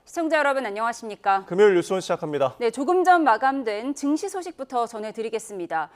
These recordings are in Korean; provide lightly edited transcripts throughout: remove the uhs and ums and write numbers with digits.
시청자 여러분 안녕하십니까? 금요일 뉴스원 시작합니다. 네, 조금 전 마감된 증시 소식부터 전해드리겠습니다.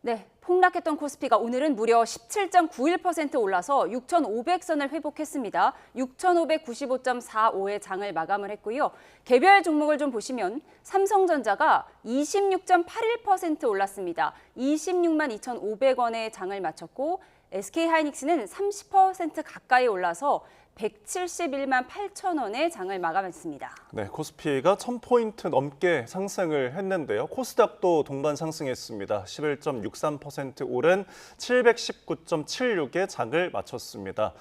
네, 폭락했던 코스피가 오늘은 무려 17.91% 올라서 6,500선을 회복했습니다. 6,595.45의 장을 마감을 했고요. 개별 종목을 좀 보시면 삼성전자가 26.81% 올랐습니다. 26만 2,500원의 장을 마쳤고 SK하이닉스는 30% 가까이 올라서 171만 8천 원의 장을 마감했습니다. 네, 코스피가 1000포인트 넘게 상승을 했는데요. 코스닥도 동반 상승했습니다. 11.63% 오른 719.76의 장을 마쳤습니다.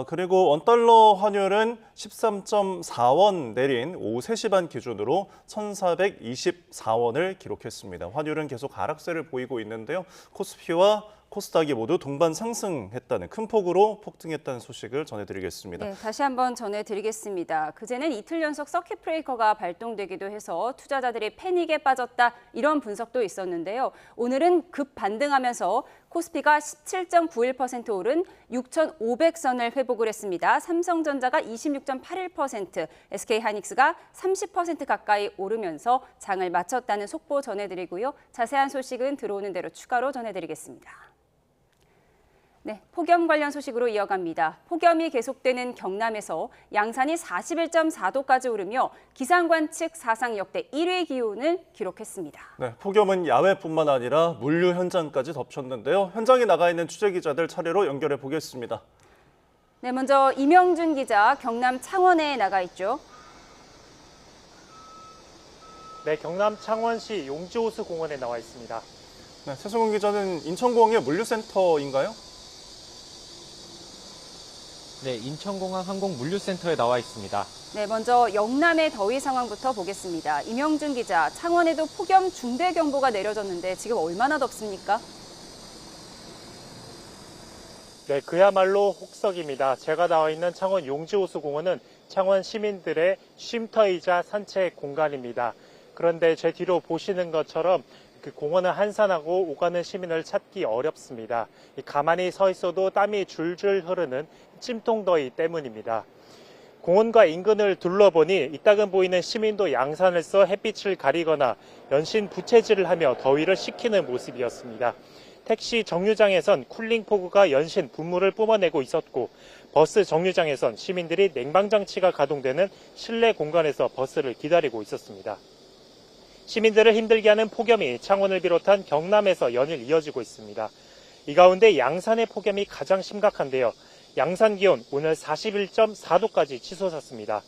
그리고 원달러 환율은 13.4원 내린 오후 3시 반 기준으로 1,424원을 기록했습니다. 환율은 계속 하락세를 보이고 있는데요. 코스피와 코스닥이 모두 동반 상승했다는 큰 폭으로 폭등했다는 소식을 전해드리겠습니다. 네, 다시 한번 전해드리겠습니다. 그제는 이틀 연속 서킷 브레이커가 발동되기도 해서 투자자들이 패닉에 빠졌다 이런 분석도 있었는데요. 오늘은 급 반등하면서 코스피가 17.91% 오른 6,500선을 회복을 했습니다. 삼성전자가 26.81%, SK하이닉스가 30% 가까이 오르면서 장을 마쳤다는 속보 전해드리고요. 자세한 소식은 들어오는 대로 추가로 전해드리겠습니다. 네, 폭염 관련 소식으로 이어갑니다. 폭염이 계속되는 경남에서 양산이 41.4도까지 오르며 기상관 측 사상 역대 1위 기온을 기록했습니다. 네, 폭염은 야외뿐만 아니라 물류 현장까지 덮쳤는데요. 현장에 나가 있는 취재기자들 차례로 연결해 보겠습니다. 네, 먼저 이명준 기자 경남 창원에 나가 있죠. 네, 경남 창원시 용지호수공원에 나와 있습니다. 네, 최승훈 기자는 인천공항의 물류센터인가요? 네, 인천공항 항공물류센터에 나와 있습니다. 네, 먼저 영남의 더위 상황부터 보겠습니다. 이명준 기자, 창원에도 폭염 중대경보가 내려졌는데 지금 얼마나 덥습니까? 네, 그야말로 혹석입니다. 제가 나와 있는 창원 용지호수공원은 창원 시민들의 쉼터이자 산책 공간입니다. 그런데 제 뒤로 보시는 것처럼 그 공원은 한산하고 오가는 시민을 찾기 어렵습니다. 가만히 서 있어도 땀이 줄줄 흐르는 찜통더위 때문입니다. 공원과 인근을 둘러보니 이따금 보이는 시민도 양산을 써 햇빛을 가리거나 연신 부채질을 하며 더위를 식히는 모습이었습니다. 택시 정류장에선 쿨링포구가 연신 분무를 뿜어내고 있었고 버스 정류장에선 시민들이 냉방장치가 가동되는 실내 공간에서 버스를 기다리고 있었습니다. 시민들을 힘들게 하는 폭염이 창원을 비롯한 경남에서 연일 이어지고 있습니다. 이 가운데 양산의 폭염이 가장 심각한데요. 양산 기온 오늘 41.4도까지 치솟았습니다.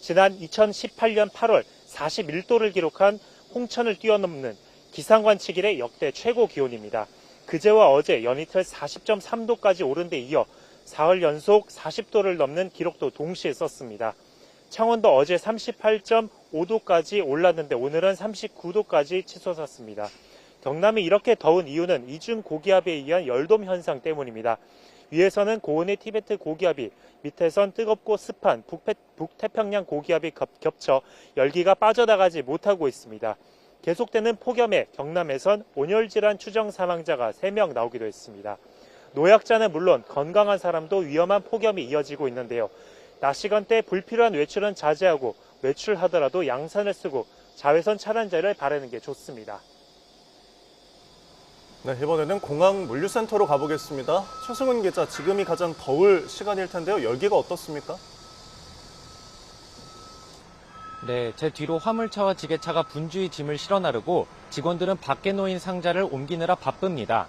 지난 2018년 8월 41도를 기록한 홍천을 뛰어넘는 기상관측 이래 역대 최고 기온입니다. 그제와 어제 연이틀 40.3도까지 오른 데 이어 사흘 연속 40도를 넘는 기록도 동시에 썼습니다. 창원도 어제 38.5도까지 올랐는데 오늘은 39도까지 치솟았습니다. 경남이 이렇게 더운 이유는 이중 고기압에 의한 열돔 현상 때문입니다. 위에서는 고온의 티베트 고기압이, 밑에선 뜨겁고 습한 북태평양 고기압이 겹쳐 열기가 빠져나가지 못하고 있습니다. 계속되는 폭염에 경남에선 온열질환 추정 사망자가 3명 나오기도 했습니다. 노약자는 물론 건강한 사람도 위험한 폭염이 이어지고 있는데요. 낮 시간대 불필요한 외출은 자제하고 외출하더라도 양산을 쓰고 자외선 차단제를 바르는 게 좋습니다. 네, 이번에는 공항 물류센터로 가보겠습니다. 최승훈 기자, 지금이 가장 더울 시간일 텐데요. 열기가 어떻습니까? 네, 제 뒤로 화물차와 지게차가 분주히 짐을 실어 나르고 직원들은 밖에 놓인 상자를 옮기느라 바쁩니다.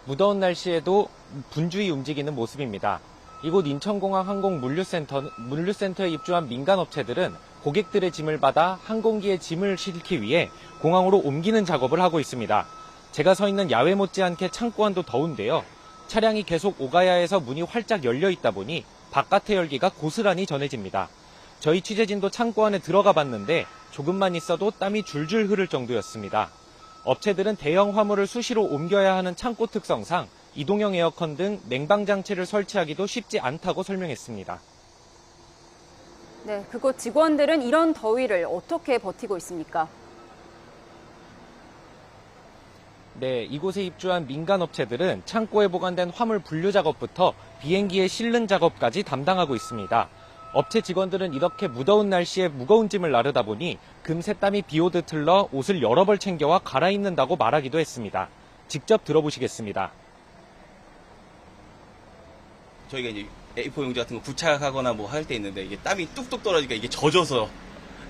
무더운 날씨에도 분주히 움직이는 모습입니다. 이곳 인천공항 항공물류센터에 입주한 민간업체들은 고객들의 짐을 받아 항공기에 짐을 싣기 위해 공항으로 옮기는 작업을 하고 있습니다. 제가 서 있는 야외 못지않게 창고 안도 더운데요. 차량이 계속 오가야 해서 문이 활짝 열려 있다 보니 바깥의 열기가 고스란히 전해집니다. 저희 취재진도 창고 안에 들어가 봤는데 조금만 있어도 땀이 줄줄 흐를 정도였습니다. 업체들은 대형 화물을 수시로 옮겨야 하는 창고 특성상 이동형 에어컨 등 냉방장치를 설치하기도 쉽지 않다고 설명했습니다. 네, 그곳 직원들은 이런 더위를 어떻게 버티고 있습니까? 네, 이곳에 입주한 민간업체들은 창고에 보관된 화물 분류 작업부터 비행기에 실는 작업까지 담당하고 있습니다. 업체 직원들은 이렇게 무더운 날씨에 무거운 짐을 나르다 보니 금세 땀이 비오듯 흘러 옷을 여러 벌 챙겨와 갈아입는다고 말하기도 했습니다. 직접 들어보시겠습니다. 저희가 이제 A4 용지 같은 거 부착하거나 뭐 할 때 있는데 이게 땀이 뚝뚝 떨어지니까 이게 젖어서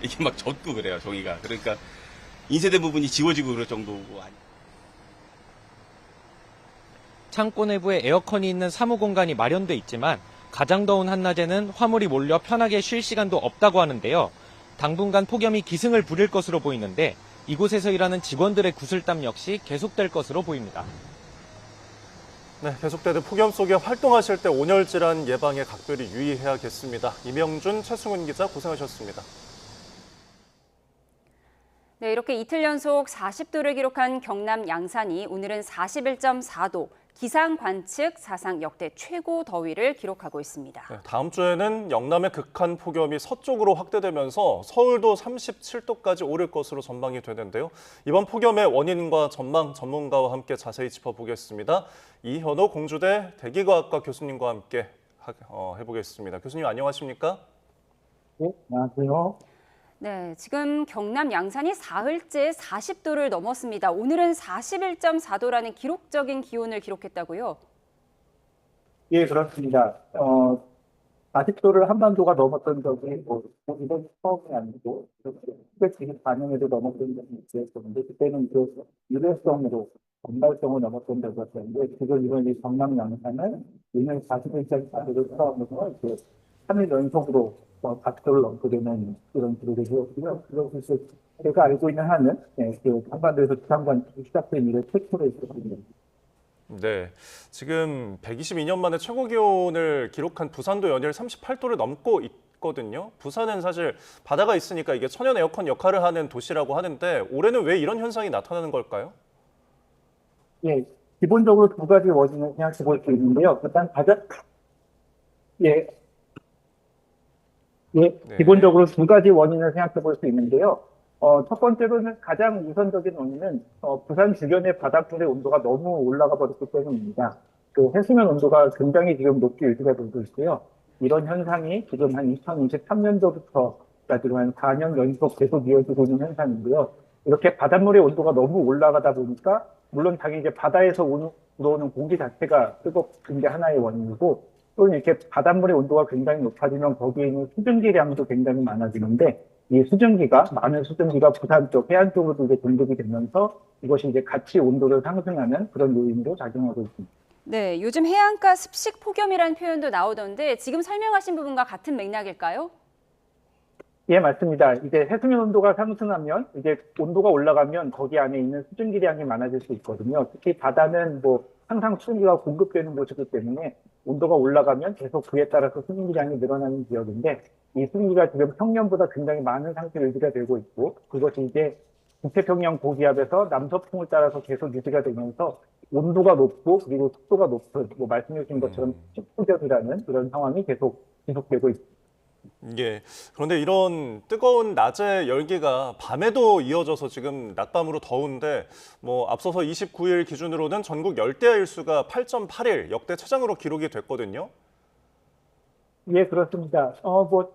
이게 막 젖고 그래요, 종이가. 그러니까 인쇄된 부분이 지워지고 그럴 정도고. 창고 내부에 에어컨이 있는 사무 공간이 마련돼 있지만 가장 더운 한낮에는 화물이 몰려 편하게 쉴 시간도 없다고 하는데요. 당분간 폭염이 기승을 부릴 것으로 보이는데 이곳에서 일하는 직원들의 구슬땀 역시 계속될 것으로 보입니다. 네, 계속되는 폭염 속에 활동하실 때 온열 질환 예방에 각별히 유의해야겠습니다. 이명준, 최승훈 기자 고생하셨습니다. 네, 이렇게 이틀 연속 40도를 기록한 경남 양산이 오늘은 41.4도, 기상 관측 사상 역대 최고 더위를 기록하고 있습니다. 네, 다음 주에는 영남의 극한 폭염이 서쪽으로 확대되면서 서울도 37도까지 오를 것으로 전망이 되는데요. 이번 폭염의 원인과 전망 전문가와 함께 자세히 짚어보겠습니다. 이현호 공주대 대기과학과 교수님과 함께 해보겠습니다. 교수님 안녕하십니까? 네, 안녕하세요. 네, 지금 경남 양산이 사흘째 40도를 넘었습니다. 오늘은 41.4도라는 기록적인 기온을 기록했다고요? 예, 그렇습니다. 40도를 한반도가 넘었던 적이 이번 처음이 아니고, 1994년에도 넘었던 적이 있었는데, 그때는 그 일회성으로, 건달성으로 넘었던 적이 있었는데, 지금 이번 경남 양산은 오늘 41.4도를 처음으로 3일 연속으로 40도를 넘게 되는 그런 기록을 세웠고요. 그래서 제가 알고 있는 한은 그 한반도에서 기상관측이 시작된 이래 최초로 있었습니다. 네, 지금 122년 만에 최고 기온을 기록한 부산도 연일 38도를 넘고 있거든요. 부산은 사실 바다가 있으니까 이게 천연 에어컨 역할을 하는 도시라고 하는데 올해는 왜 이런 현상이 나타나는 걸까요? 예, 기본적으로 두 가지 원인을 생각해 볼 수 있는데요. 일단 가장 네. 기본적으로 두 가지 원인을 생각해 볼 수 있는데요. 첫 번째로는 가장 우선적인 원인은 부산 주변의 바닷물의 온도가 너무 올라가 버렸기 때문입니다. 그 해수면 온도가 굉장히 지금 높게 유지가 되고 있고요. 이런 현상이 지금 한 2023년도부터 지금 한 4년 연속 계속 이어지고 있는 현상인데요. 이렇게 바닷물의 온도가 너무 올라가다 보니까 물론 당연히 이제 바다에서 들어오는 공기 자체가 뜨겁은 게 하나의 원인이고 또 이렇게 바닷물의 온도가 굉장히 높아지면 거기에 있는 수증기량도 굉장히 많아지는데 이 많은 수증기가 부산 쪽, 해안 쪽으로 이제 공급이 되면서 이것이 이제 같이 온도를 상승하는 그런 요인으로 작용하고 있습니다. 네, 요즘 해안가 습식 폭염이라는 표현도 나오던데 지금 설명하신 부분과 같은 맥락일까요? 예, 맞습니다. 이제 해수면 온도가 상승하면 이제 온도가 올라가면 거기 안에 있는 수증기량이 많아질 수 있거든요. 특히 바다는 항상 수증기가 공급되는 곳이기 때문에 온도가 올라가면 계속 그에 따라서 수증기량이 늘어나는 지역인데 이 수증기가 지금 평년보다 굉장히 많은 상태로 유지가 되고 있고 그것이 이제 북태평양 고기압에서 남서풍을 따라서 계속 유지가 되면서 온도가 높고 그리고 습도가 높은 말씀해 주신 것처럼 식후경이라는 그런 상황이 계속 지속되고 있습니다. 예. 그런데 이런 뜨거운 낮의 열기가 밤에도 이어져서 지금 낮밤으로 더운데 앞서서 29일 기준으로는 전국 열대야 일수가 8.8일 역대 최장으로 기록이 됐거든요. 예, 그렇습니다.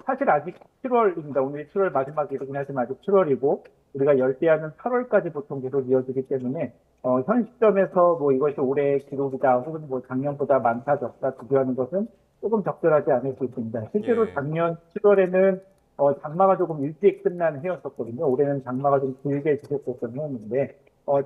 사실 아직 7월입니다. 오늘 7월 마지막이긴 하지만 아직 7월이고 우리가 열대야는 8월까지 보통 계속 이어지기 때문에 현 시점에서 이것이 올해 기록이다 혹은 작년보다 많다 적다 비교하는 것은 조금 적절하지 않을 수 있습니다. 실제로 작년 7월에는 장마가 조금 일찍 끝난 해였었거든요. 올해는 장마가 좀 길게 지속됐던 해였는데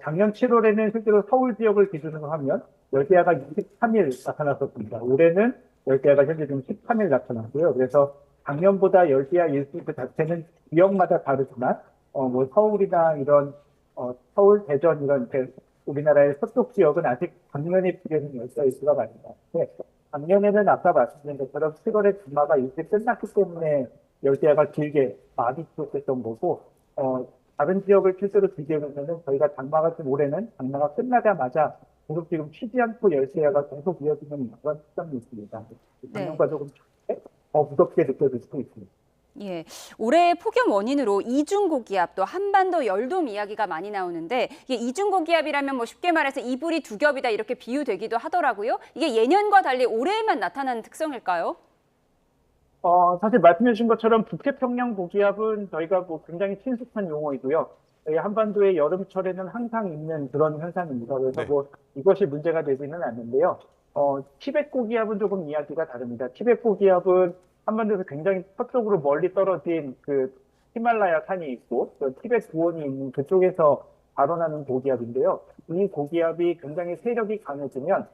작년 7월에는 실제로 서울 지역을 기준으로 하면 열대야가 23일 나타났었습니다. 올해는 열대야가 현재 지금 13일 나타났고요. 그래서 작년보다 열대야 일수 그 자체는 지역마다 다르지만 서울이나 이런 서울, 대전 이런 우리나라의 서쪽 지역은 아직 작년에 비해서는 열대야 일수가 많이 나는데 작년에는 아까 말씀드린 것처럼 7월에 장마가 일찍 끝났기 때문에 열대야가 길게 많이 지속됐던 거고 다른 지역을 실제로 비교해보면 저희가 올해는 장마가 끝나자마자 계속 지금 쉬지 않고 열대야가 계속 이어지는 그런 시점이 있습니다. 작년과 조금 더 무섭게 느껴질 수 있습니다. 예, 올해 폭염 원인으로 이중고기압 또 한반도 열돔 이야기가 많이 나오는데 이게 이중고기압이라면 쉽게 말해서 이불이 두 겹이다 이렇게 비유되기도 하더라고요. 이게 예년과 달리 올해에만 나타나는 특성일까요? 사실 말씀해 주신 것처럼 북태평양 고기압은 저희가 뭐 굉장히 친숙한 용어이고요. 저희 한반도의 여름철에는 항상 있는 그런 현상입니다. 그래서 네. 뭐 이것이 문제가 되지는 않는데요. 티벳 고기압은 조금 이야기가 다릅니다. 티벳 고기압은 한반도에서 굉장히 서쪽으로 멀리 떨어진 그 히말라야 산이 있고, 그 티벳 구원이 있는 그쪽에서 발원하는 고기압인데요. 이 고기압이 굉장히 세력이 강해지면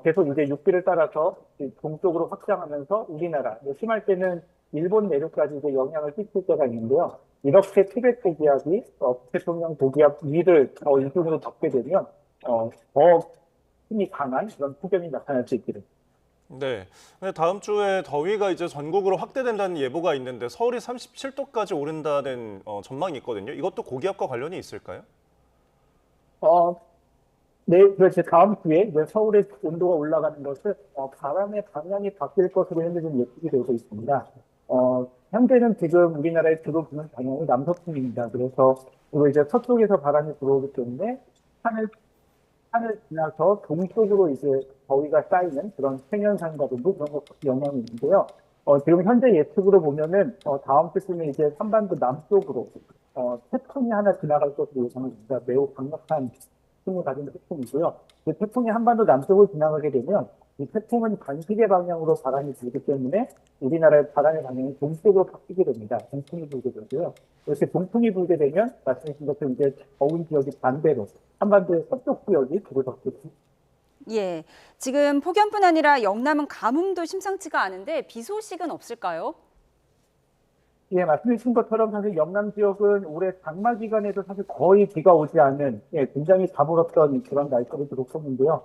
계속 이제 육지를 따라서 동쪽으로 확장하면서 우리나라, 심할 때는 일본 내륙까지 이제 영향을 끼칠 때가 있는데요. 이렇게 티벳 고기압이 북태평양 고기압 위를 이쪽으로 덮게 되면 더 힘이 강한 그런 폭염이 나타날 수 있게 됩니다. 네. 근데 다음 주에 더위가 이제 전국으로 확대된다는 예보가 있는데 서울이 37도까지 오른다는 전망이 있거든요. 이것도 고기압과 관련이 있을까요? 네, 그렇죠. 다음 주에 이제 서울의 온도가 올라가는 것은 바람의 방향이 바뀔 것으로 현재 좀 예측이 되고 있습니다. 현재는 지금 우리나라에 들어오는 방향이 남서풍입니다. 그래서 그리고 이제 서쪽에서 바람이 들어오기 때문에 산을 지나서 동쪽으로 이제 더위가 쌓이는 그런 생현상과도 그런 것 영향이 있는데요. 지금 현재 예측으로 보면은 다음 주쯤에 이제 한반도 남쪽으로 태풍이 하나 지나갈 것으로 예상합니다. 매우 강력한 힘을 가진 태풍이고요. 그 태풍이 한반도 남쪽을 지나가게 되면 이 태풍은 반시계 방향으로 바람이 불기 때문에 우리나라의 바람의 방향이 동쪽으로 바뀌게 됩니다. 동풍이 불게 되고요. 이렇게 동풍이 불게 되면 말씀하신 것처럼 이제 더운 지역이 반대로 한반도의 서쪽 지역이 불을 받게 됩니다. 예, 지금 폭염뿐 아니라 영남은 가뭄도 심상치가 않은데 비 소식은 없을까요? 예, 말씀해주신 것처럼 사실 영남 지역은 올해 장마 기간에도 사실 거의 비가 오지 않은, 굉장히 가물었던 그런 날씨를 들었었는데요.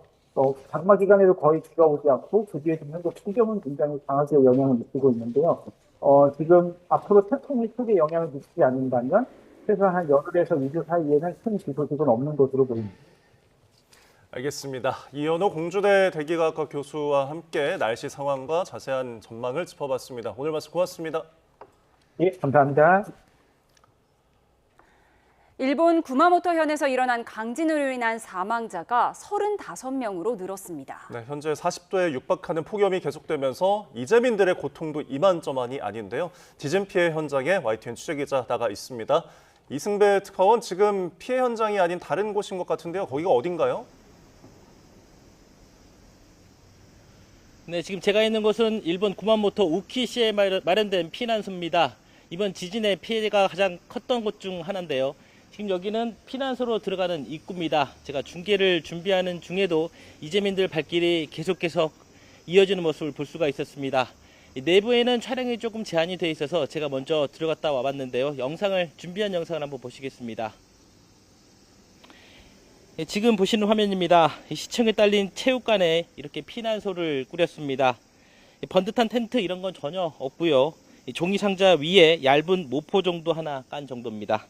장마 기간에도 거의 비가 오지 않고, 그 뒤에 지금 현재 폭염은 굉장히 강하게 영향을 미치고 있는데요. 지금 앞으로 태풍이 크게 영향을 미치지 않는다면, 최소한 한 열흘에서 2주 사이에는 큰 비 소식은 없는 것으로 보입니다. 알겠습니다. 이현호 공주대 대기과학과 교수와 함께 날씨 상황과 자세한 전망을 짚어봤습니다. 오늘 말씀 고맙습니다. 예, 감사합니다. 일본 구마모토 현에서 일어난 강진으로 인한 사망자가 35명으로 늘었습니다. 네, 현재 40도에 육박하는 폭염이 계속되면서 이재민들의 고통도 이만저만이 아닌데요. 지진 피해 현장에 YTN 취재기자 나가 있습니다. 이승배 특파원, 지금 피해 현장이 아닌 다른 곳인 것 같은데요. 거기가 어딘가요? 네, 지금 제가 있는 곳은 일본 구마모토 우키시에 마련된 피난소입니다. 이번 지진의 피해가 가장 컸던 곳 중 하나인데요. 지금 여기는 피난소로 들어가는 입구입니다. 제가 중계를 준비하는 중에도 이재민들 발길이 계속해서 이어지는 모습을 볼 수가 있었습니다. 내부에는 촬영이 조금 제한이 되어 있어서 제가 먼저 들어갔다 와봤는데요. 준비한 영상을 한번 보시겠습니다. 지금 보시는 화면입니다. 시청에 딸린 체육관에 이렇게 피난소를 꾸렸습니다. 번듯한 텐트 이런 건 전혀 없고요. 종이 상자 위에 얇은 모포 정도 하나 깐 정도입니다.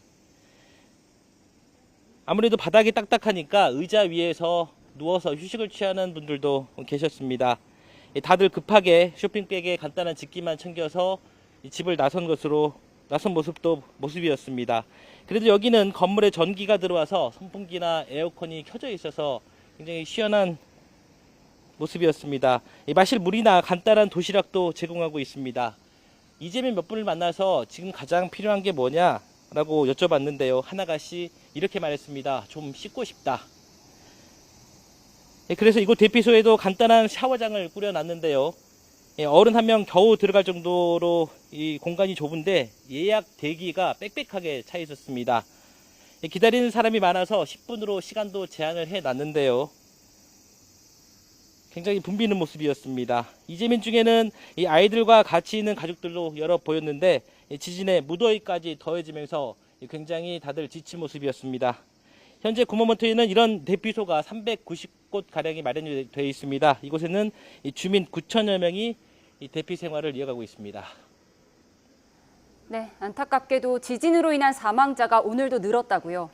아무래도 바닥이 딱딱하니까 의자 위에서 누워서 휴식을 취하는 분들도 계셨습니다. 다들 급하게 쇼핑백에 간단한 집기만 챙겨서 집을 나선 모습이었습니다. 그래도 여기는 건물에 전기가 들어와서 선풍기나 에어컨이 켜져 있어서 굉장히 시원한 모습이었습니다. 마실 물이나 간단한 도시락도 제공하고 있습니다. 이재민 몇 분을 만나서 지금 가장 필요한 게 뭐냐라고 여쭤봤는데요. 하나가씨 이렇게 말했습니다. 좀 씻고 싶다. 그래서 이곳 대피소에도 간단한 샤워장을 꾸려놨는데요. 어른 한 명 겨우 들어갈 정도로 이 공간이 좁은데 예약 대기가 빽빽하게 차 있었습니다. 기다리는 사람이 많아서 10분으로 시간도 제한을 해놨는데요. 굉장히 붐비는 모습이었습니다. 이재민 중에는 이 아이들과 같이 있는 가족들도 여러 보였는데 지진에 무더위까지 더해지면서 굉장히 다들 지친 모습이었습니다. 현재 구마모토에는 이런 대피소가 390곳 가량이 마련이 되어 있습니다. 이곳에는 주민 9천여 명이 대피 생활을 이어가고 있습니다. 네, 안타깝게도 지진으로 인한 사망자가 오늘도 늘었다고요.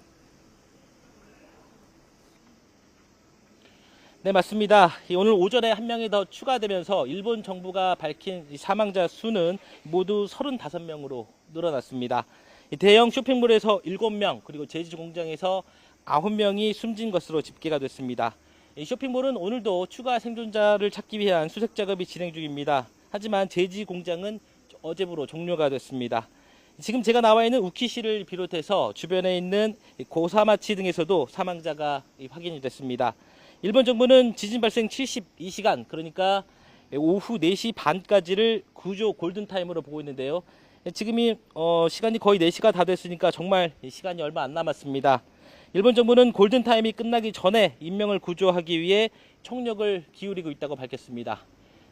네, 맞습니다. 오늘 오전에 한 명이 더 추가되면서 일본 정부가 밝힌 사망자 수는 모두 35명으로 늘어났습니다. 대형 쇼핑몰에서 7명, 그리고 제지 공장에서 9명이 숨진 것으로 집계가 됐습니다. 쇼핑몰은 오늘도 추가 생존자를 찾기 위한 수색 작업이 진행 중입니다. 하지만 제지 공장은 어제부로 종료가 됐습니다. 지금 제가 나와 있는 우키시를 비롯해서 주변에 있는 고사마치 등에서도 사망자가 확인이 됐습니다. 일본 정부는 지진 발생 72시간, 그러니까 오후 4시 반까지를 구조 골든타임으로 보고 있는데요. 지금이 시간이 거의 4시가 다 됐으니까 정말 시간이 얼마 안 남았습니다. 일본 정부는 골든타임이 끝나기 전에 인명을 구조하기 위해 총력을 기울이고 있다고 밝혔습니다.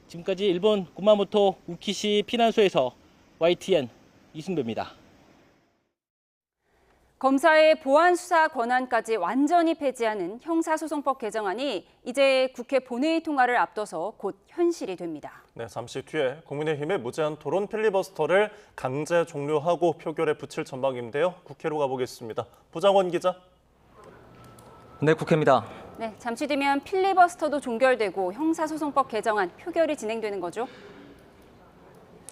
지금까지 일본 구마모토 우키시 피난소에서 YTN 이승배입니다. 검사의 보안 수사 권한까지 완전히 폐지하는 형사소송법 개정안이 이제 국회 본회의 통과를 앞둬서 곧 현실이 됩니다. 네, 잠시 뒤에 국민의힘의 무제한 토론 필리버스터를 강제 종료하고 표결에 붙일 전망인데요. 국회로 가보겠습니다. 부장원 기자. 네, 국회입니다. 네, 잠시 뒤면 필리버스터도 종결되고 형사소송법 개정안 표결이 진행되는 거죠?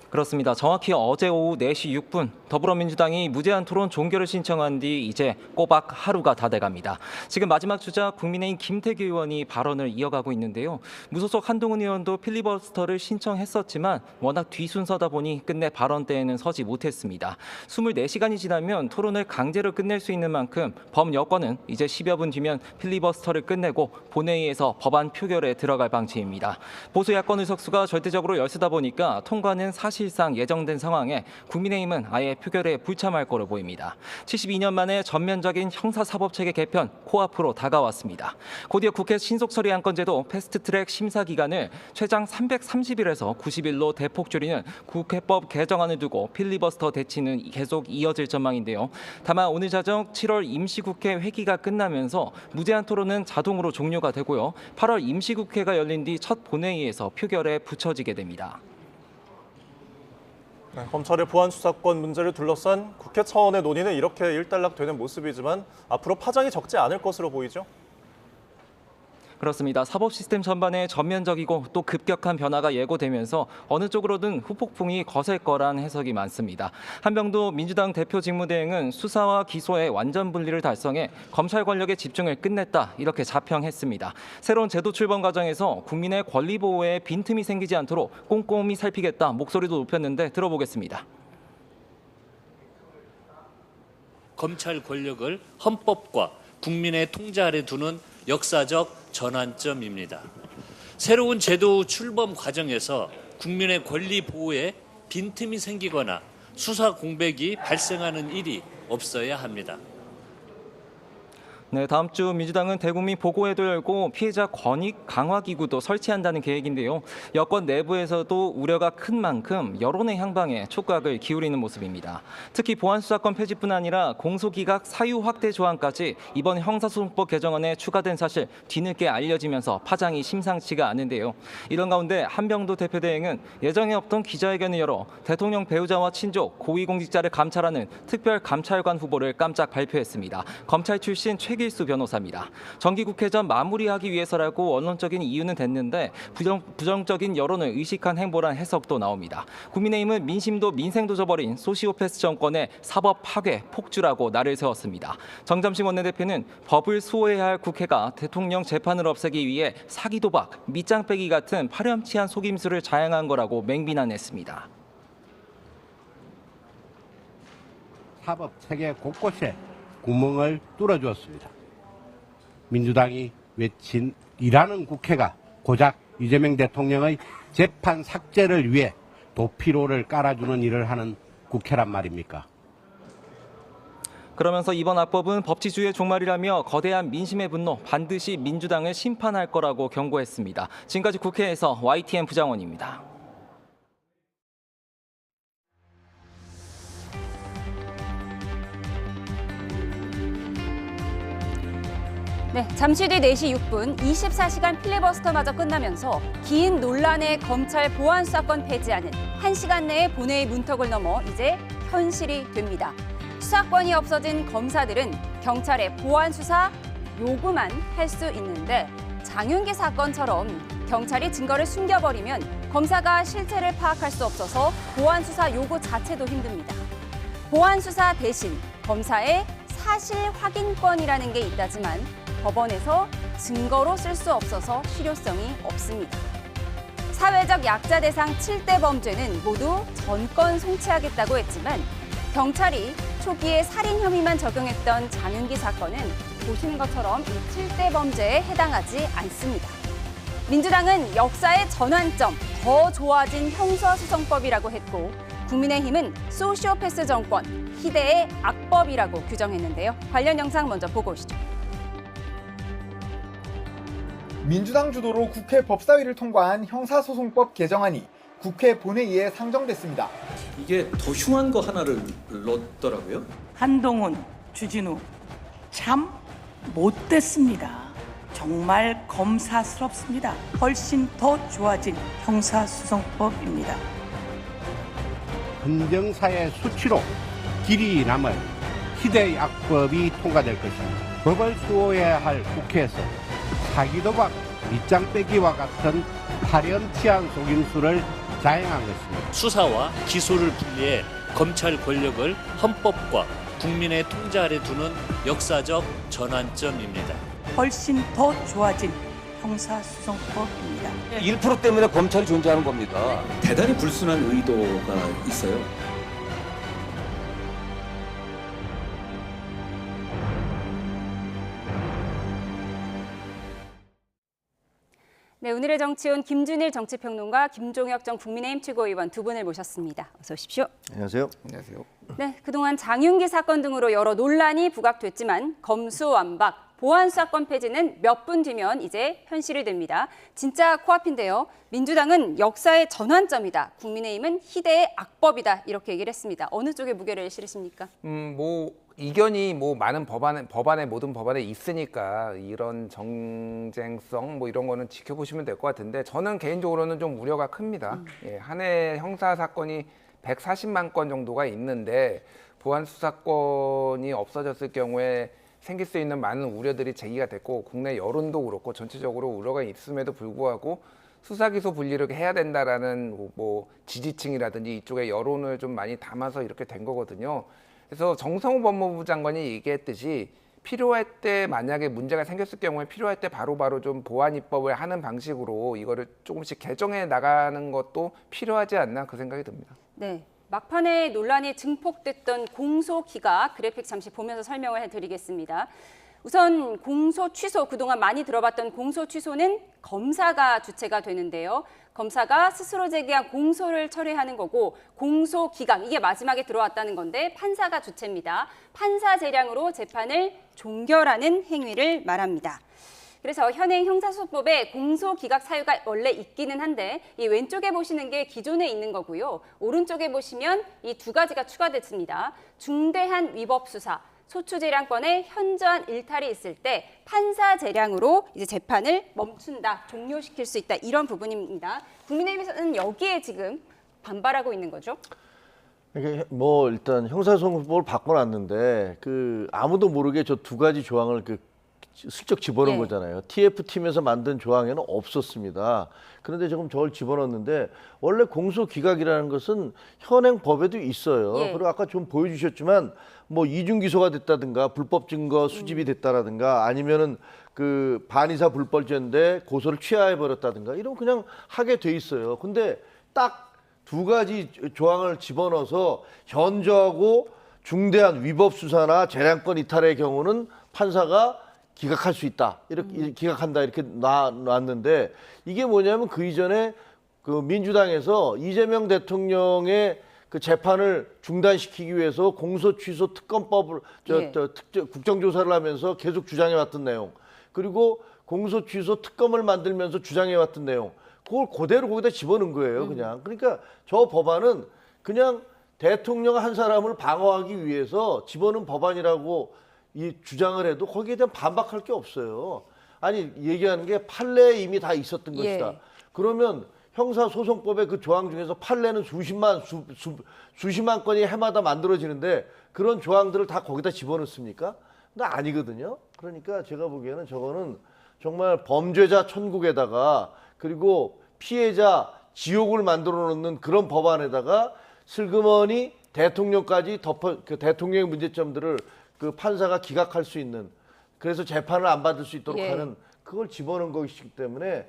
그렇습니다. 정확히 어제 오후 4시 6분 더불어민주당이 무제한 토론 종결을 신청한 뒤 이제 꼬박 하루가 다 돼갑니다. 지금 마지막 주자 국민의힘 김태규 의원이 발언을 이어가고 있는데요. 무소속 한동훈 의원도 필리버스터를 신청했었지만 워낙 뒤순서다 보니 끝내 발언대에는 서지 못했습니다. 24시간이 지나면 토론을 강제로 끝낼 수 있는 만큼 범여권은 이제 10여 분 뒤면 필리버스터를 끝내고 본회의에서 법안 표결에 들어갈 방침입니다. 보수 야권 의석수가 절대적으로 열세다 보니까 통과는 사실상 예정된 상황에 국민의힘은 아예 표결에 불참할 거로 보입니다. 72년 만에 전면적인 형사사법체계 개편 코앞으로 다가왔습니다. 곧이어 국회 신속처리 안건제도 패스트트랙 심사 기간을 최장 330일에서 90일로 대폭 줄이는 국회법 개정안을 두고 필리버스터 대치는 계속 이어질 전망인데요. 다만 오늘 자정 7월 임시국회 회기가 끝나면서 무제한 토론은 자동으로 종료가 되고요. 8월 임시국회가 열린 뒤 첫 본회의에서 표결에 붙여지게 됩니다. 네, 검찰의 보안 수사권 문제를 둘러싼 국회 차원의 논의는 이렇게 일단락되는 모습이지만 앞으로 파장이 적지 않을 것으로 보이죠? 그렇습니다. 사법 시스템 전반에 전면적이고 또 급격한 변화가 예고되면서 어느 쪽으로든 후폭풍이 거셀 거란 해석이 많습니다. 한병도 민주당 대표 직무대행은 수사와 기소의 완전 분리를 달성해 검찰 권력의 집중을 끝냈다 이렇게 자평했습니다. 새로운 제도 출범 과정에서 국민의 권리 보호에 빈틈이 생기지 않도록 꼼꼼히 살피겠다 목소리도 높였는데 들어보겠습니다. 검찰 권력을 헌법과 국민의 통제 아래 두는 역사적 전환점입니다. 새로운 제도 출범 과정에서 국민의 권리 보호에 빈틈이 생기거나 수사 공백이 발생하는 일이 없어야 합니다. 네, 다음 주 민주당은 대국민 보고회도 열고 피해자 권익 강화 기구도 설치한다는 계획인데요. 여권 내부에서도 우려가 큰 만큼 여론의 향방에 촉각을 기울이는 모습입니다. 특히 보안 수사권 폐지뿐 아니라 공소기각 사유 확대 조항까지 이번 형사소송법 개정안에 추가된 사실 뒤늦게 알려지면서 파장이 심상치가 않은데요. 이런 가운데 한병도 대표 대행은 예정에 없던 기자회견을 열어 대통령 배우자와 친족, 고위공직자를 감찰하는 특별감찰관 후보를 깜짝 발표했습니다. 검찰 출신 최길수 변호사입니다. 정기국회 전 마무리하기 위해서라고 언론적인 이유는 됐는데 부정적인 여론을 의식한 행보란 해석도 나옵니다. 국민의힘은 민심도 민생도 저버린 소시오패스 정권의 사법 파괴 폭주라고 날을 세웠습니다. 정점식 원내대표는 법을 수호해야 할 국회가 대통령 재판을 없애기 위해 사기 도박, 밑장 빼기 같은 파렴치한 속임수를 자행한 거라고 맹비난했습니다. 사법 체계 곳곳에 구멍을 뚫어주었습니다. 민주당이 외친 일하는 국회가 고작 이재명 대통령의 재판 삭제를 위해 도피로를 깔아주는 일을 하는 국회란 말입니까? 그러면서 이번 악법은 법치주의의 종말이라며 거대한 민심의 분노 반드시 민주당을 심판할 거라고 경고했습니다. 지금까지 국회에서 YTN 부장원입니다. 네, 잠시 뒤 4시 6분 24시간 필리버스터마저 끝나면서 긴 논란의 검찰 보안 수사권 폐지안은 1시간 내에 본회의 문턱을 넘어 이제 현실이 됩니다. 수사권이 없어진 검사들은 경찰의 보안 수사 요구만 할 수 있는데 장윤기 사건처럼 경찰이 증거를 숨겨버리면 검사가 실체를 파악할 수 없어서 보안 수사 요구 자체도 힘듭니다. 보안 수사 대신 검사의 사실 확인권이라는 게 있다지만 법원에서 증거로 쓸 수 없어서 실효성이 없습니다. 사회적 약자 대상 7대 범죄는 모두 전권 송치하겠다고 했지만 경찰이 초기에 살인 혐의만 적용했던 장윤기 사건은 보시는 것처럼 이 7대 범죄에 해당하지 않습니다. 민주당은 역사의 전환점, 더 좋아진 형사소송법이라고 했고 국민의힘은 소시오패스 정권, 희대의 악법이라고 규정했는데요. 관련 영상 먼저 보고 오시죠. 민주당 주도로 국회 법사위를 통과한 형사소송법 개정안이 국회 본회의에 상정됐습니다. 이게 더 흉한 거 하나를 넣었더라고요. 한동훈, 주진우 참 못됐습니다. 정말 검사스럽습니다. 훨씬 더 좋아진 형사소송법입니다. 헌정사의 수치로 길이 남을 희대의 악법이 통과될 것입니다. 법을 수호해야 할 국회에서 사기도박, 밑장 빼기와 같은 파렴치한 속임수를 자행한 것입니다. 수사와 기소를 분리해 검찰 권력을 헌법과 국민의 통제 아래 두는 역사적 전환점입니다. 훨씬 더 좋아진 형사소송법입니다. 1% 때문에 검찰이 존재하는 겁니다. 대단히 불순한 의도가 있어요. 네, 오늘의 정치온 김준일 정치평론가, 김종혁 전 국민의힘 최고위원 두 분을 모셨습니다. 어서 오십시오. 안녕하세요. 안녕하세요. 네, 그동안 장윤기 사건 등으로 여러 논란이 부각됐지만 검수완박, 보안수사권 폐지는 몇 분 뒤면 이제 현실이 됩니다. 진짜 코앞인데요. 민주당은 역사의 전환점이다. 국민의힘은 희대의 악법이다. 이렇게 얘기를 했습니다. 어느 쪽에 무게를 실으십니까? 이견이 많은 법안에 모든 법안에 있으니까 이런 정쟁성 이런 거는 지켜보시면 될 것 같은데 저는 개인적으로는 좀 우려가 큽니다. 예, 한 해 형사 사건이 140만 건 정도가 있는데 보안 수사권이 없어졌을 경우에 생길 수 있는 많은 우려들이 제기가 됐고 국내 여론도 그렇고 전체적으로 우려가 있음에도 불구하고 수사 기소 분리를 해야 된다라는 지지층이라든지 이쪽에 여론을 좀 많이 담아서 이렇게 된 거거든요. 그래서 정성호 법무부 장관이 얘기했듯이 필요할 때 만약에 문제가 생겼을 경우에 필요할 때 바로바로 좀 보안 입법을 하는 방식으로 이거를 조금씩 개정해 나가는 것도 필요하지 않나 그 생각이 듭니다. 네. 막판에 논란이 증폭됐던 공소 기각 그래픽 잠시 보면서 설명을 해드리겠습니다. 우선 공소 취소, 그동안 많이 들어봤던 공소 취소는 검사가 주체가 되는데요. 검사가 스스로 제기한 공소를 처리하는 거고 공소 기각, 이게 마지막에 들어왔다는 건데 판사가 주체입니다. 판사 재량으로 재판을 종결하는 행위를 말합니다. 그래서 현행 형사소송법에 공소기각 사유가 원래 있기는 한데 이 왼쪽에 보시는 게 기존에 있는 거고요. 오른쪽에 보시면 이 두 가지가 추가됐습니다. 중대한 위법 수사, 소추재량권에 현저한 일탈이 있을 때 판사 재량으로 이제 재판을 멈춘다, 종료시킬 수 있다, 이런 부분입니다. 국민의힘에서는 여기에 지금 반발하고 있는 거죠. 그러니까 일단 형사소송법을 바꿔놨는데 아무도 모르게 저 두 가지 조항을 슬쩍 집어넣은 거잖아요. TF팀에서 만든 조항에는 없었습니다. 그런데 지금 저걸 집어넣었는데 원래 공소기각이라는 것은 현행 법에도 있어요. 그리고 아까 좀 보여주셨지만 이중 기소가 됐다든가 불법 증거 수집이 됐다라든가 아니면은 반의사 불벌죄인데 고소를 취하해 버렸다든가 이런 그냥 하게 돼 있어요. 근데 딱 두 가지 조항을 집어넣어서 현저하고 중대한 위법 수사나 재량권 이탈의 경우는 판사가 기각할 수 있다. 이렇게 기각한다 이렇게 놨는데 이게 뭐냐면 그 이전에 민주당에서 이재명 대통령의 재판을 중단시키기 위해서 공소 취소 특검법을 국정조사를 하면서 계속 주장해 왔던 내용. 그리고 공소 취소 특검을 만들면서 주장해 왔던 내용. 그걸 그대로 거기다 집어넣은 거예요, 그냥. 그러니까 저 법안은 그냥 대통령 한 사람을 방어하기 위해서 집어넣은 법안이라고 이 주장을 해도 거기에 대한 반박할 게 없어요. 아니 얘기하는 게 판례에 이미 다 있었던 것이다. 그러면 형사소송법의 그 조항 중에서 판례는 수십만 건이 해마다 만들어지는데 그런 조항들을 다 거기다 집어넣습니까? 근데 아니거든요. 그러니까 제가 보기에는 저거는 정말 범죄자 천국에다가 그리고 피해자 지옥을 만들어 놓는 그런 법안에다가 슬그머니 대통령까지 대통령의 문제점들을 판사가 기각할 수 있는, 그래서 재판을 안 받을 수 있도록 하는 그걸 집어넣은 것이기 때문에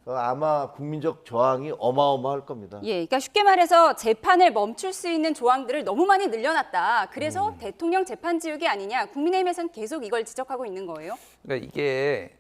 아마 국민적 저항이 어마어마할 겁니다. 예, 그러니까 쉽게 말해서 재판을 멈출 수 있는 조항들을 너무 많이 늘려놨다. 그래서 대통령 재판 지우기 아니냐. 국민의힘에서는 계속 이걸 지적하고 있는 거예요. 그러니까 이게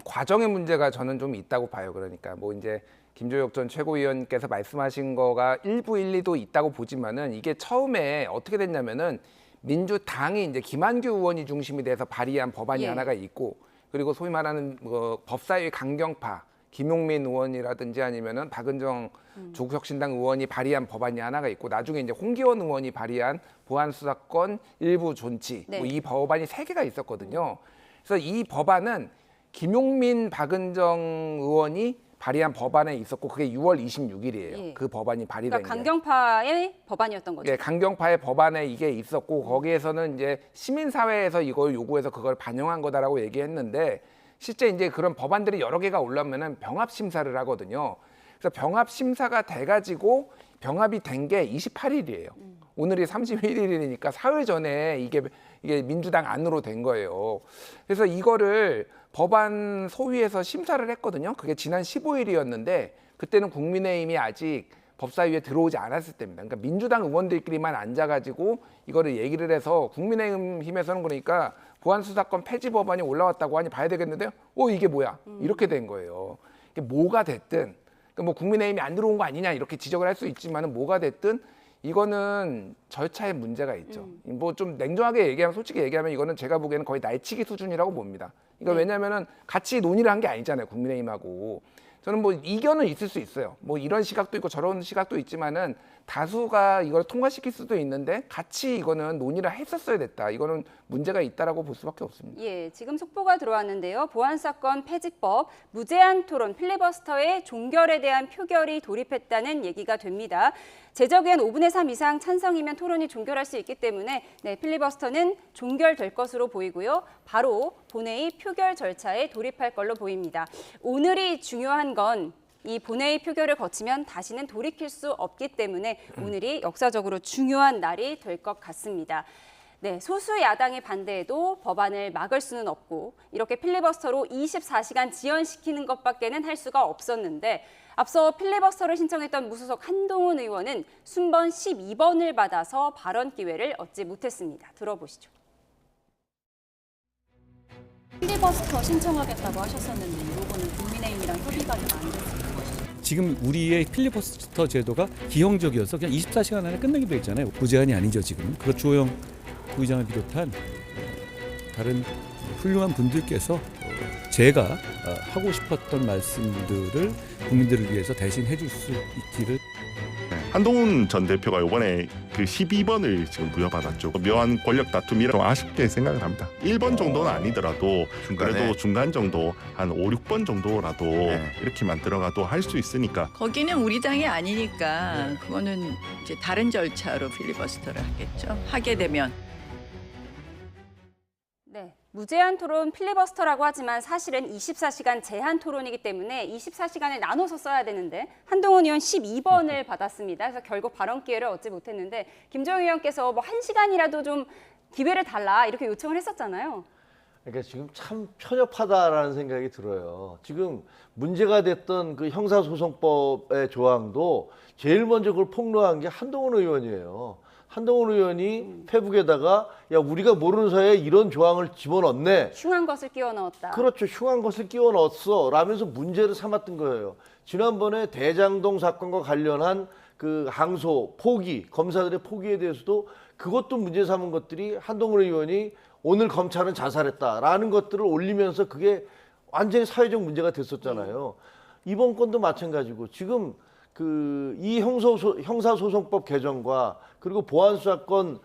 과정의 문제가 저는 좀 있다고 봐요. 그러니까 뭐 이제 김조혁 전 최고위원께서 말씀하신 거가 일부 일리도 있다고 보지만은 이게 처음에 어떻게 됐냐면은 민주당이 이제 김한규 의원이 중심이 돼서 발의한 법안이 하나가 있고, 그리고 소위 말하는 뭐 법사위 강경파 김용민 의원이라든지 아니면은 박은정 조국혁신당 의원이 발의한 법안이 하나가 있고, 나중에 이제 홍기원 의원이 발의한 보안수사권 일부 존치, 뭐 이 법안이 3개가 있었거든요. 그래서 이 법안은 김용민, 박은정 의원이 발의한 법안에 있었고, 그게 6월 26일이에요. 그 법안이 발의된 그러니까 강경파의 법안이었던 거죠. 네, 강경파의 법안에 이게 있었고, 거기에서는 이제 시민사회에서 이걸 요구해서 그걸 반영한 거다라고 얘기했는데, 실제 이제 그런 법안들이 여러 개가 올라오면은 병합 심사를 하거든요. 그래서 병합 심사가 돼가지고 병합이 된 게 28일이에요. 오늘이 31일이니까 사흘 전에 이게 민주당 안으로 된 거예요. 그래서 이거를 법안 소위에서 심사를 했거든요. 그게 지난 15일이었는데 그때는 국민의힘이 아직 법사위에 들어오지 않았을 때입니다. 그러니까 민주당 의원들끼리만 앉아가지고 이거를 얘기를 해서, 국민의힘에서는 그러니까 보안수사권 폐지 법안이 올라왔다고 하니 봐야 되겠는데요. 이게 뭐야? 이렇게 된 거예요. 이게 뭐가 됐든, 그러니까 뭐 국민의힘이 안 들어온 거 아니냐 이렇게 지적을 할 수 있지만은, 뭐가 됐든 이거는 절차에 문제가 있죠. 뭐 좀 냉정하게 얘기하면, 솔직히 얘기하면 이거는 제가 보기에는 거의 날치기 수준이라고 봅니다. 그러니까 왜냐하면은 같이 논의를 한 게 아니잖아요, 국민의힘하고. 저는 뭐 이견은 있을 수 있어요. 뭐 이런 시각도 있고 저런 시각도 있지만은 다수가 이걸 통과시킬 수도 있는데 같이 이거는 논의를 했었어야 됐다. 이거는 문제가 있다라고 볼 수밖에 없습니다. 예, 지금 속보가 들어왔는데요. 보안사건 폐지법, 무제한 토론, 필리버스터의 종결에 대한 표결이 돌입했다는 얘기가 됩니다. 제적의원 5분의 3 이상 찬성이면 토론이 종결할 수 있기 때문에 필리버스터는 종결될 것으로 보이고요. 바로 본회의 표결 절차에 돌입할 걸로 보입니다. 오늘이 중요한 건 이 본회의 표결을 거치면 다시는 돌이킬 수 없기 때문에 오늘이 역사적으로 중요한 날이 될 것 같습니다. 네, 소수 야당의 반대에도 법안을 막을 수는 없고, 이렇게 필리버스터로 24시간 지연시키는 것밖에는 할 수가 없었는데, 앞서 필리버스터를 신청했던 무소속 한동훈 의원은 순번 12번을 받아서 발언 기회를 얻지 못했습니다. 들어보시죠. 필리버스터 신청하겠다고 하셨었는데 이 부분은 국민의힘이랑 협의가 좀 안 됐을 것이죠. 지금 우리의 필리버스터 제도가 기형적이어서 그냥 24시간 안에 끝내게 돼 있잖아요. 무제한이 아니죠, 지금. 그래서 주호영 부의장을 비롯한 다른 훌륭한 분들께서 제가 하고 싶었던 말씀들을 국민들을 위해서 대신 해줄 수 있기를. 한동훈 전 대표가 이번에 그 12번을 지금 부여받았죠. 묘한 권력 다툼이라 좀 아쉽게 생각을 합니다. 1번 정도는 아니더라도 그래도 중간 정도 한 5, 6번 정도라도 이렇게만 들어가도 할 수 있으니까. 거기는 우리 당이 아니니까 그거는 이제 다른 절차로 필리버스터를 하겠죠. 하게 되면. 네, 무제한 토론 필리버스터라고 하지만 사실은 24시간 제한 토론이기 때문에 24시간을 나눠서 써야 되는데 한동훈 의원 12번을 받았습니다. 그래서 결국 발언 기회를 얻지 못했는데 김정일 의원께서 뭐 1시간이라도 좀 기회를 달라 이렇게 요청을 했었잖아요. 그러니까 지금 참 편협하다라는 생각이 들어요. 지금 문제가 됐던 그 형사소송법의 조항도 제일 먼저 그걸 폭로한 게 한동훈 의원이에요. 한동훈 의원이 페북에다가 야 우리가 모르는 사이에 이런 조항을 집어넣네. 흉한 것을 끼워 넣었다. 그렇죠. 흉한 것을 끼워 넣었어. 라면서 문제를 삼았던 거예요. 지난번에 대장동 사건과 관련한 그 항소, 포기, 검사들의 포기에 대해서도 그것도 문제 삼은 것들이 한동훈 의원이 오늘 검찰은 자살했다라는 것들을 올리면서 그게 완전히 사회적 문제가 됐었잖아요. 이번 건도 마찬가지고 지금 이 형사소송법 개정과 그리고 보안수사권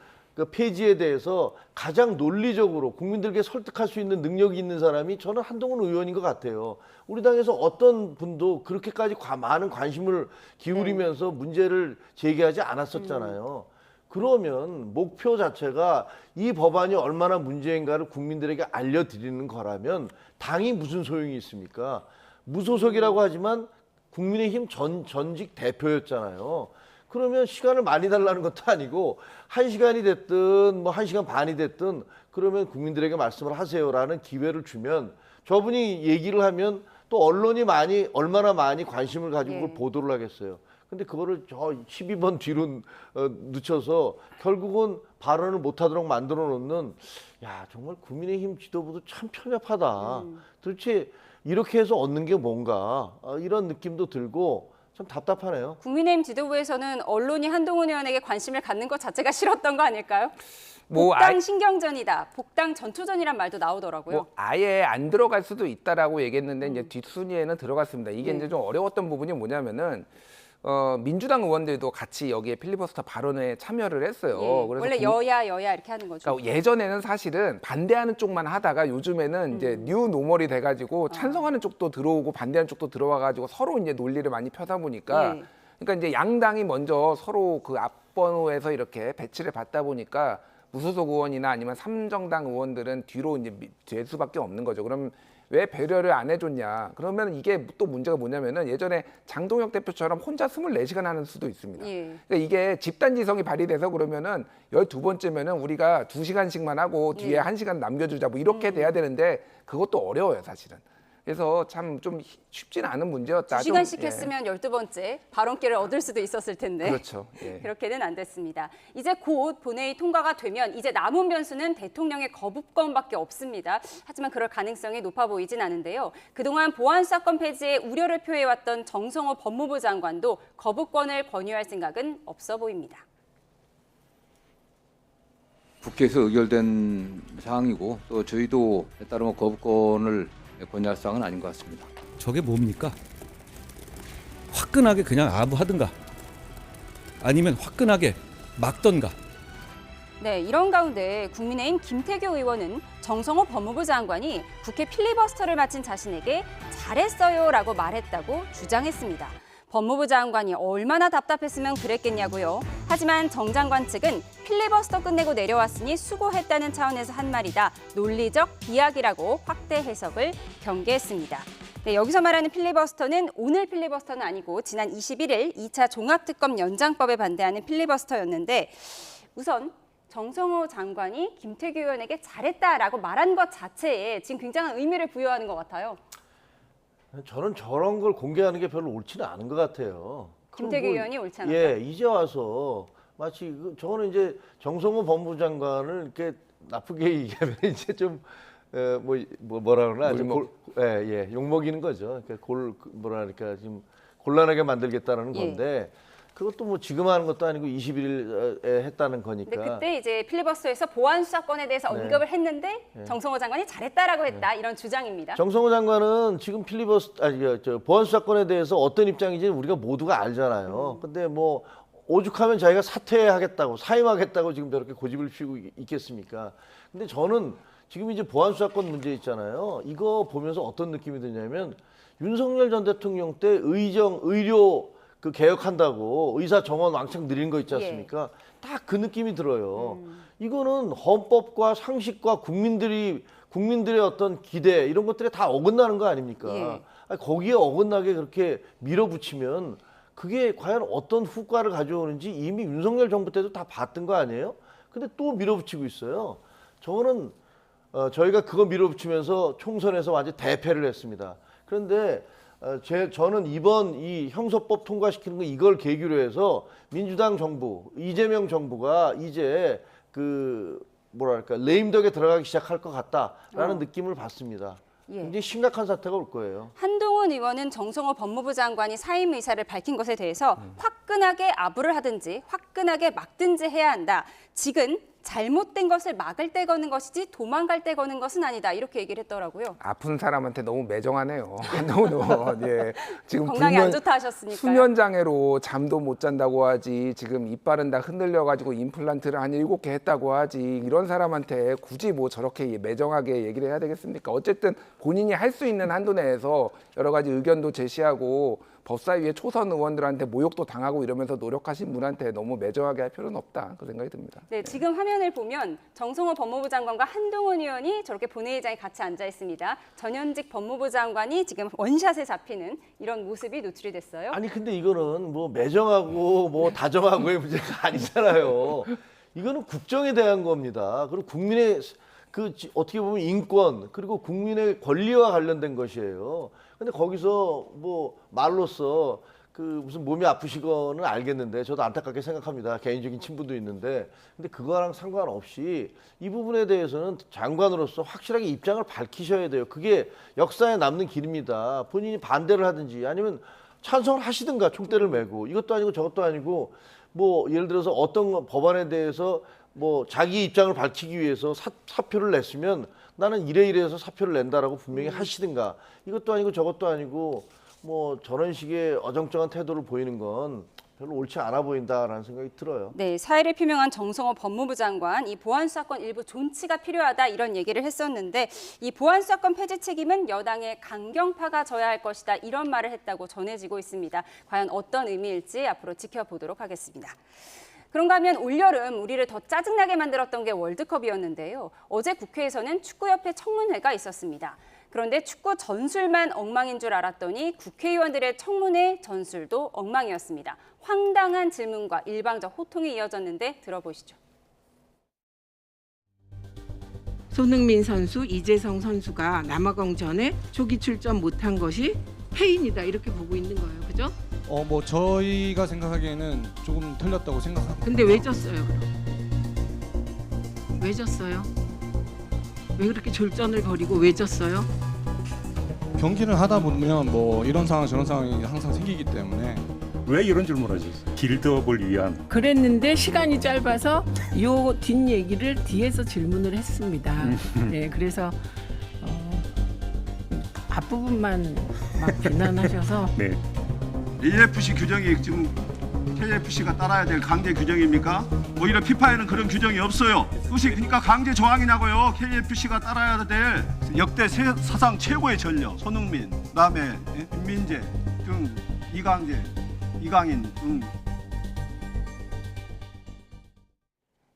폐지에 대해서 가장 논리적으로 국민들께 설득할 수 있는 능력이 있는 사람이 저는 한동훈 의원인 것 같아요. 우리 당에서 어떤 분도 그렇게까지 많은 관심을 기울이면서 문제를 제기하지 않았었잖아요. 그러면 목표 자체가 이 법안이 얼마나 문제인가를 국민들에게 알려드리는 거라면 당이 무슨 소용이 있습니까? 무소속이라고 하지만 국민의힘 전직 대표였잖아요. 그러면 시간을 많이 달라는 것도 아니고 1시간이 됐든 뭐 1시간 반이 됐든 그러면 국민들에게 말씀을 하세요라는 기회를 주면 저분이 얘기를 하면 또 언론이 얼마나 많이 관심을 가지고 예. 그걸 보도를 하겠어요. 근데 그거를 저 12번 뒤로 늦춰서 결국은 발언을 못하도록 만들어 놓는, 야, 정말 국민의힘 지도부도 참 편협하다. 도대체 이렇게 해서 얻는 게 뭔가, 이런 느낌도 들고 참 답답하네요. 국민의힘 지도부에서는 언론이 한동훈 의원에게 관심을 갖는 것 자체가 싫었던 거 아닐까요? 뭐 복당 신경전이다, 복당 전초전이란 말도 나오더라고요. 뭐 아예 안 들어갈 수도 있다라고 얘기했는데 이제 뒷순위에는 들어갔습니다. 이게 이제 좀 어려웠던 부분이 뭐냐면은 민주당 의원들도 같이 여기에 필리버스터 발언에 참여를 했어요. 예, 그래서 원래 여야 이렇게 하는 거죠. 그러니까 예전에는 사실은 반대하는 쪽만 하다가 요즘에는 이제 뉴 노멀이 돼가지고 찬성하는 쪽도 들어오고 반대하는 쪽도 들어와가지고 서로 이제 논리를 많이 펴다 보니까 예. 그러니까 이제 양당이 먼저 서로 그 앞번호에서 이렇게 배치를 받다 보니까 무소속 의원이나 아니면 삼정당 의원들은 뒤로 이제 될 수밖에 없는 거죠. 그럼 왜 배려를 안 해줬냐? 그러면 이게 또 문제가 뭐냐면은 예전에 장동혁 대표처럼 혼자 24시간 하는 수도 있습니다. 예. 그러니까 이게 집단지성이 발휘돼서 그러면은 12번째면은 우리가 2시간씩만 하고 뒤에 1시간 남겨주자 뭐 이렇게 돼야 되는데 그것도 어려워요, 사실은. 그래서 참 좀 쉽지는 않은 문제였다. 2시간씩 좀, 했으면 12번째 발언기를 얻을 수도 있었을 텐데. 그렇죠. 예. 그렇게는 안 됐습니다. 이제 곧 본회의 통과가 되면 이제 남은 변수는 대통령의 거부권밖에 없습니다. 하지만 그럴 가능성이 높아 보이진 않은데요. 그동안 보안수사권 폐지에 우려를 표해왔던 정성호 법무부 장관도 거부권을 권유할 생각은 없어 보입니다. 국회에서 의결된 사항이고 또 저희도 따르면 거부권을 권유할 사항은 아닌 것 같습니다. 저게 뭡니까? 화끈하게 그냥 아부하든가 아니면 화끈하게 막던가. 네, 이런 가운데 국민의힘 김태교 의원은 정성호 법무부 장관이 국회 필리버스터를 마친 자신에게 잘했어요라고 말했다고 주장했습니다. 법무부 장관이 얼마나 답답했으면 그랬겠냐고요. 하지만 정 장관 측은 필리버스터 끝내고 내려왔으니 수고했다는 차원에서 한 말이다. 논리적 비약이라고 확대 해석을 경계했습니다. 네, 여기서 말하는 필리버스터는 오늘 필리버스터는 아니고 지난 21일 2차 종합특검 연장법에 반대하는 필리버스터였는데 우선 정성호 장관이 김태규 의원에게 잘했다라고 말한 것 자체에 지금 굉장한 의미를 부여하는 것 같아요. 저는 저런 걸 공개하는 게 별로 옳지는 않은 것 같아요. 김태규 의원이 옳지 않았다. 예, 이제 와서 마치 저는 이제 정성호 법무부 장관을 이렇게 나쁘게 얘기하면 이제 좀 뭐라 그러나 욕 먹이는 거죠. 그러니까 뭐랄까 지금 곤란하게 만들겠다는 건데. 그것도 뭐 지금 하는 것도 아니고 21일에 했다는 거니까. 근데 그때 이제 필리버스터에서 보안 수사권에 대해서 언급을 했는데 정성호 장관이 잘했다라고 했다 이런 주장입니다. 정성호 장관은 지금 보안 수사권에 대해서 어떤 입장인지 우리가 모두가 알잖아요. 근데 뭐 오죽하면 자기가 사퇴하겠다고 사임하겠다고 지금 저렇게 고집을 피우고 있겠습니까? 근데 저는 지금 이제 보안 수사권 문제 있잖아요. 이거 보면서 어떤 느낌이 드냐면 윤석열 전 대통령 때 의료 그 개혁한다고 의사 정원 왕창 늘린 거 있지 않습니까? 딱 그 느낌이 들어요. 이거는 헌법과 상식과 국민들의 어떤 기대 이런 것들에 다 어긋나는 거 아닙니까? 아니, 거기에 어긋나게 그렇게 밀어붙이면 그게 과연 어떤 후과를 가져오는지 이미 윤석열 정부 때도 다 봤던 거 아니에요? 근데 또 밀어붙이고 있어요. 저는 저희가 그거 밀어붙이면서 총선에서 완전 대패를 했습니다. 그런데 저는 이번 이 형사법 통과시키는 거 이걸 계기로 해서 민주당 정부, 이재명 정부가 이제 레임덕에 들어가기 시작할 것 같다라는 느낌을 받습니다. 굉장히 심각한 사태가 올 거예요. 한동훈 의원은 정성호 법무부 장관이 사임 의사를 밝힌 것에 대해서 화끈하게 아부를 하든지 화끈하게 막든지 해야 한다. 지금 잘못된 것을 막을 때 거는 것이지 도망갈 때 거는 것은 아니다. 이렇게 얘기를 했더라고요. 아픈 사람한테 너무 매정하네요. 한동훈 의원. 예. 지금 건강이 안 좋다 하셨으니까요. 수면 장애로 잠도 못 잔다고 하지. 지금 이빨은 다 흔들려가지고 임플란트를 한 7개 했다고 하지. 이런 사람한테 굳이 뭐 저렇게 매정하게 얘기를 해야 되겠습니까? 어쨌든 본인이 할 수 있는 한도 내에서 여러 가지 의견도 제시하고 법사위의 초선 의원들한테 모욕도 당하고 이러면서 노력하신 분한테 너무 매정하게 할 필요는 없다. 그 생각이 듭니다. 네, 지금 화면을 보면 정성호 법무부 장관과 한동훈 의원이 저렇게 본회의장에 같이 앉아 있습니다. 전현직 법무부 장관이 지금 원샷에 잡히는 이런 모습이 노출이 됐어요. 아니 근데 이거는 뭐 매정하고 뭐 다정하고의 문제가 아니잖아요. 이거는 국정에 대한 겁니다. 그리고 국민의 어떻게 보면 인권 그리고 국민의 권리와 관련된 것이에요. 근데 거기서 뭐 말로써 무슨 몸이 아프시거는 알겠는데 저도 안타깝게 생각합니다. 개인적인 친분도 있는데 근데 그거랑 상관없이 이 부분에 대해서는 장관으로서 확실하게 입장을 밝히셔야 돼요. 그게 역사에 남는 길입니다. 본인이 반대를 하든지 아니면 찬성을 하시든가 총대를 메고 이것도 아니고 저것도 아니고 뭐 예를 들어서 어떤 법안에 대해서 뭐 자기 입장을 밝히기 위해서 사표를 냈으면 나는 이래서 사표를 낸다라고 분명히 하시든가 이것도 아니고 저것도 아니고 뭐 저런 식의 어정쩡한 태도를 보이는 건 별로 옳지 않아 보인다라는 생각이 들어요. 네, 사의를 표명한 정성호 법무부 장관, 이 보안수사권 일부 존치가 필요하다 이런 얘기를 했었는데 이 보안수사권 폐지 책임은 여당의 강경파가 져야 할 것이다 이런 말을 했다고 전해지고 있습니다. 과연 어떤 의미일지 앞으로 지켜보도록 하겠습니다. 그런가 하면 올여름 우리를 더 짜증나게 만들었던 게 월드컵이었는데요. 어제 국회에서는 축구협회 청문회가 있었습니다. 그런데 축구 전술만 엉망인 줄 알았더니 국회의원들의 청문회 전술도 엉망이었습니다. 황당한 질문과 일방적 호통이 이어졌는데 들어보시죠. 손흥민 선수, 이재성 선수가 남아공전에 조기 출전 못한 것이 패인이다 이렇게 보고 있는 거예요. 그죠? 뭐 저희가 생각하기에는 조금 틀렸다고 생각합니다. 근데 왜 졌어요, 그럼? 왜 졌어요? 왜 그렇게 졸전을 벌이고 왜 졌어요? 경기를 하다 보면 뭐 이런 상황 저런 상황이 항상 생기기 때문에 왜 이런 질문을 하셨어요? 빌드업을 위한. 그랬는데 시간이 짧아서 요 뒷얘기를 뒤에서 질문을 했습니다. 네, 그래서 앞부분만 막 비난하셔서 네. AFC 규정이 지금 KFC가 따라야 될 강제 규정입니까? 오히려 피파에는 그런 규정이 없어요. 그것이 그러니까 강제 조항이냐고요. KFC가 따라야 될 역대 사상 최고의 전력 손흥민, 그다음에 김민재 등 이강재, 이강인 등.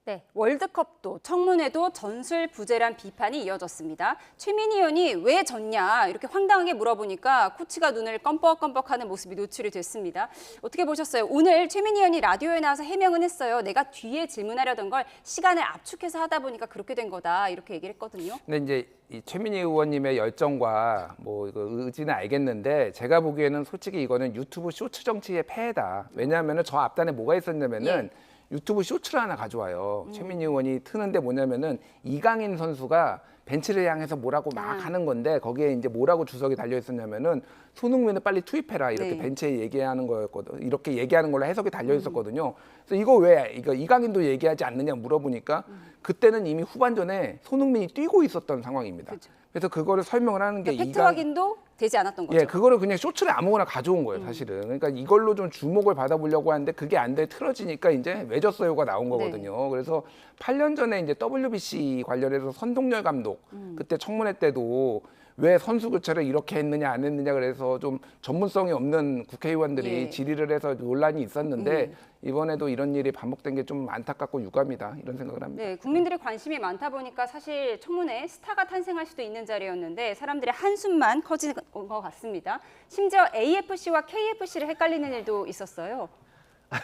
네, 월드컵도 청문회도 전술 부재란 비판이 이어졌습니다. 최민희 의원이 왜 졌냐 이렇게 황당하게 물어보니까 코치가 눈을 껌뻑껌뻑하는 모습이 노출이 됐습니다. 어떻게 보셨어요? 오늘 최민희 의원이 라디오에 나와서 해명은 했어요. 내가 뒤에 질문하려던 걸 시간을 압축해서 하다 보니까 그렇게 된 거다 이렇게 얘기를 했거든요. 근데 이제 이 최민희 의원님의 열정과 뭐 이거 의지는 알겠는데 제가 보기에는 솔직히 이거는 유튜브 쇼츠 정치의 폐해다. 왜냐하면은 저 앞단에 뭐가 있었냐면은 유튜브 쇼츠를 하나 가져와요. 최민희 의원이 트는데 뭐냐면은 이강인 선수가 벤치를 향해서 뭐라고 막 하는 건데 거기에 이제 뭐라고 주석이 달려 있었냐면은 손흥민을 빨리 투입해라 이렇게 벤치에 얘기하는 거였거든. 이렇게 얘기하는 걸로 해석이 달려 있었거든요. 그래서 이거 왜 이강인도 얘기하지 않느냐 물어보니까 그때는 이미 후반전에 손흥민이 뛰고 있었던 상황입니다. 그래서 그거를 설명을 하는 게 팩트 확인도 되지 않았던 거죠. 예, 그거를 그냥 쇼츠를 아무거나 가져온 거예요, 사실은. 그러니까 이걸로 좀 주목을 받아보려고 하는데 그게 안 돼 틀어지니까 이제 왜 졌어요가 나온 거거든요. 그래서 8년 전에 이제 WBC 관련해서 선동열 감독 그때 청문회 때도 왜 선수 교체를 이렇게 했느냐 안 했느냐 그래서 좀 전문성이 없는 국회의원들이 질의를 해서 논란이 있었는데 이번에도 이런 일이 반복된 게 좀 안타깝고 유감이다 이런 생각을 합니다. 네, 국민들의 관심이 많다 보니까 사실 청문회 스타가 탄생할 수도 있는 자리였는데 사람들의 한숨만 커진 것 같습니다. 심지어 AFC와 KFC를 헷갈리는 일도 있었어요.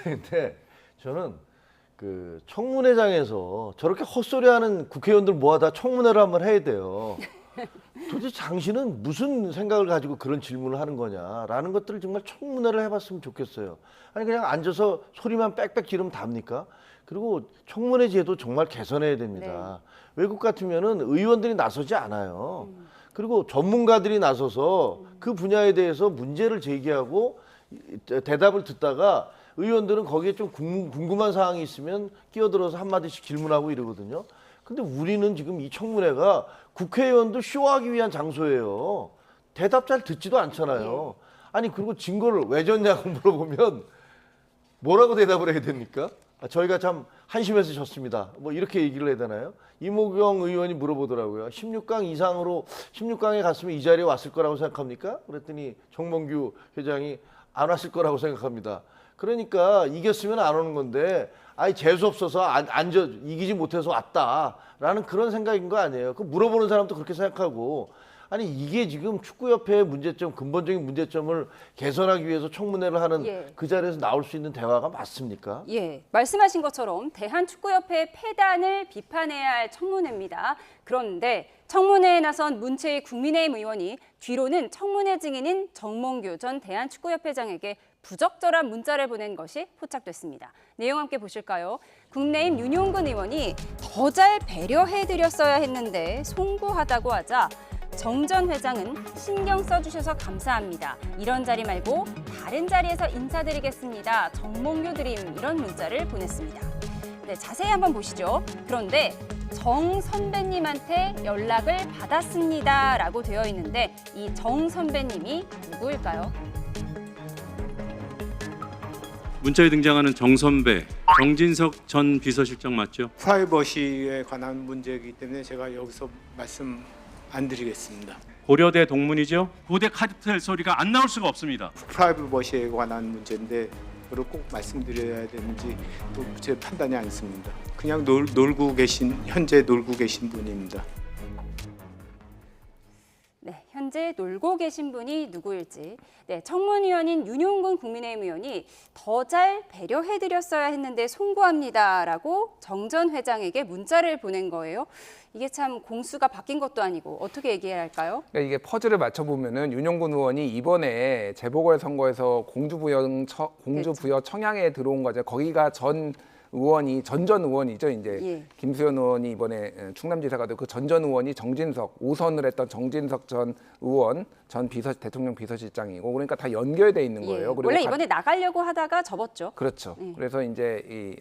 근데 저는 그 청문회장에서 저렇게 헛소리하는 국회의원들 모아다 청문회를 한번 해야 돼요. 도대체 당신은 무슨 생각을 가지고 그런 질문을 하는 거냐라는 것들을 정말 청문회를 해봤으면 좋겠어요. 아니 그냥 앉아서 소리만 빽빽 지르면 답니까? 그리고 청문회 제도 정말 개선해야 됩니다. 외국 같으면은 의원들이 나서지 않아요. 그리고 전문가들이 나서서 그 분야에 대해서 문제를 제기하고 대답을 듣다가 의원들은 거기에 좀 궁금한 사항이 있으면 끼어들어서 한마디씩 질문하고 이러거든요. 근데 우리는 지금 이 청문회가 국회의원도 쇼하기 위한 장소예요. 대답 잘 듣지도 않잖아요. 아니 그리고 증거를 왜 졌냐고 물어보면 뭐라고 대답을 해야 됩니까? 저희가 참 한심해서 졌습니다. 뭐 이렇게 얘기를 해야 되나요? 이모경 의원이 물어보더라고요. 16강 이상으로 16강에 갔으면 이 자리에 왔을 거라고 생각합니까? 그랬더니 정몽규 회장이 안 왔을 거라고 생각합니다. 그러니까 이겼으면 안 오는 건데 아니 재수 없어서 이기지 못해서 왔다라는 그런 생각인 거 아니에요. 그 물어보는 사람도 그렇게 생각하고 아니 이게 지금 축구협회의 문제점, 근본적인 문제점을 개선하기 위해서 청문회를 하는 그 자리에서 나올 수 있는 대화가 맞습니까? 예, 말씀하신 것처럼 대한축구협회의 폐단을 비판해야 할 청문회입니다. 그런데 청문회에 나선 문체의 국민의힘 의원이 뒤로는 청문회 증인인 정몽규 전 대한축구협회장에게 부적절한 문자를 보낸 것이 포착됐습니다. 내용 함께 보실까요? 국민의힘 윤용근 의원이 더 잘 배려해드렸어야 했는데 송구하다고 하자 정 전 회장은 신경 써주셔서 감사합니다. 이런 자리 말고 다른 자리에서 인사드리겠습니다. 정몽규 드림 이런 문자를 보냈습니다. 네, 자세히 한번 보시죠. 그런데 정 선배님한테 연락을 받았습니다라고 되어 있는데 이 정 선배님이 누구일까요? 문자에 등장하는 정 선배, 정진석 전 비서실장 맞죠? 프라이버시에 관한 문제이기 때문에 제가 여기서 말씀 안 드리겠습니다. 고려대 동문이죠? 고대 카르텔 소리가 안 나올 수가 없습니다. 프라이버시에 관한 문제인데 그걸 꼭 말씀드려야 되는지 또 제 판단이 안 씁니다. 그냥 현재 놀고 계신 분입니다. 네, 현재 놀고 계신 분이 누구일지. 네, 청문위원인 윤용근 국민의힘 의원이 더 잘 배려해드렸어야 했는데 송구합니다라고 정 전 회장에게 문자를 보낸 거예요. 이게 참 공수가 바뀐 것도 아니고 어떻게 얘기해야 할까요? 그러니까 이게 퍼즐을 맞춰보면은 윤용근 의원이 이번에 재보궐선거에서 공주부여 청양에 들어온 거죠. 거기가 전 의원이죠. 이제 김수현 의원이 이번에 충남지사가 되고 그 전 의원이 정진석 5선을 했던 정진석 전 의원 전 대통령 비서실장이고 그러니까 다 연결돼 있는 거예요. 그리고 원래 이번에 나가려고 하다가 접었죠. 그렇죠. 그래서 이제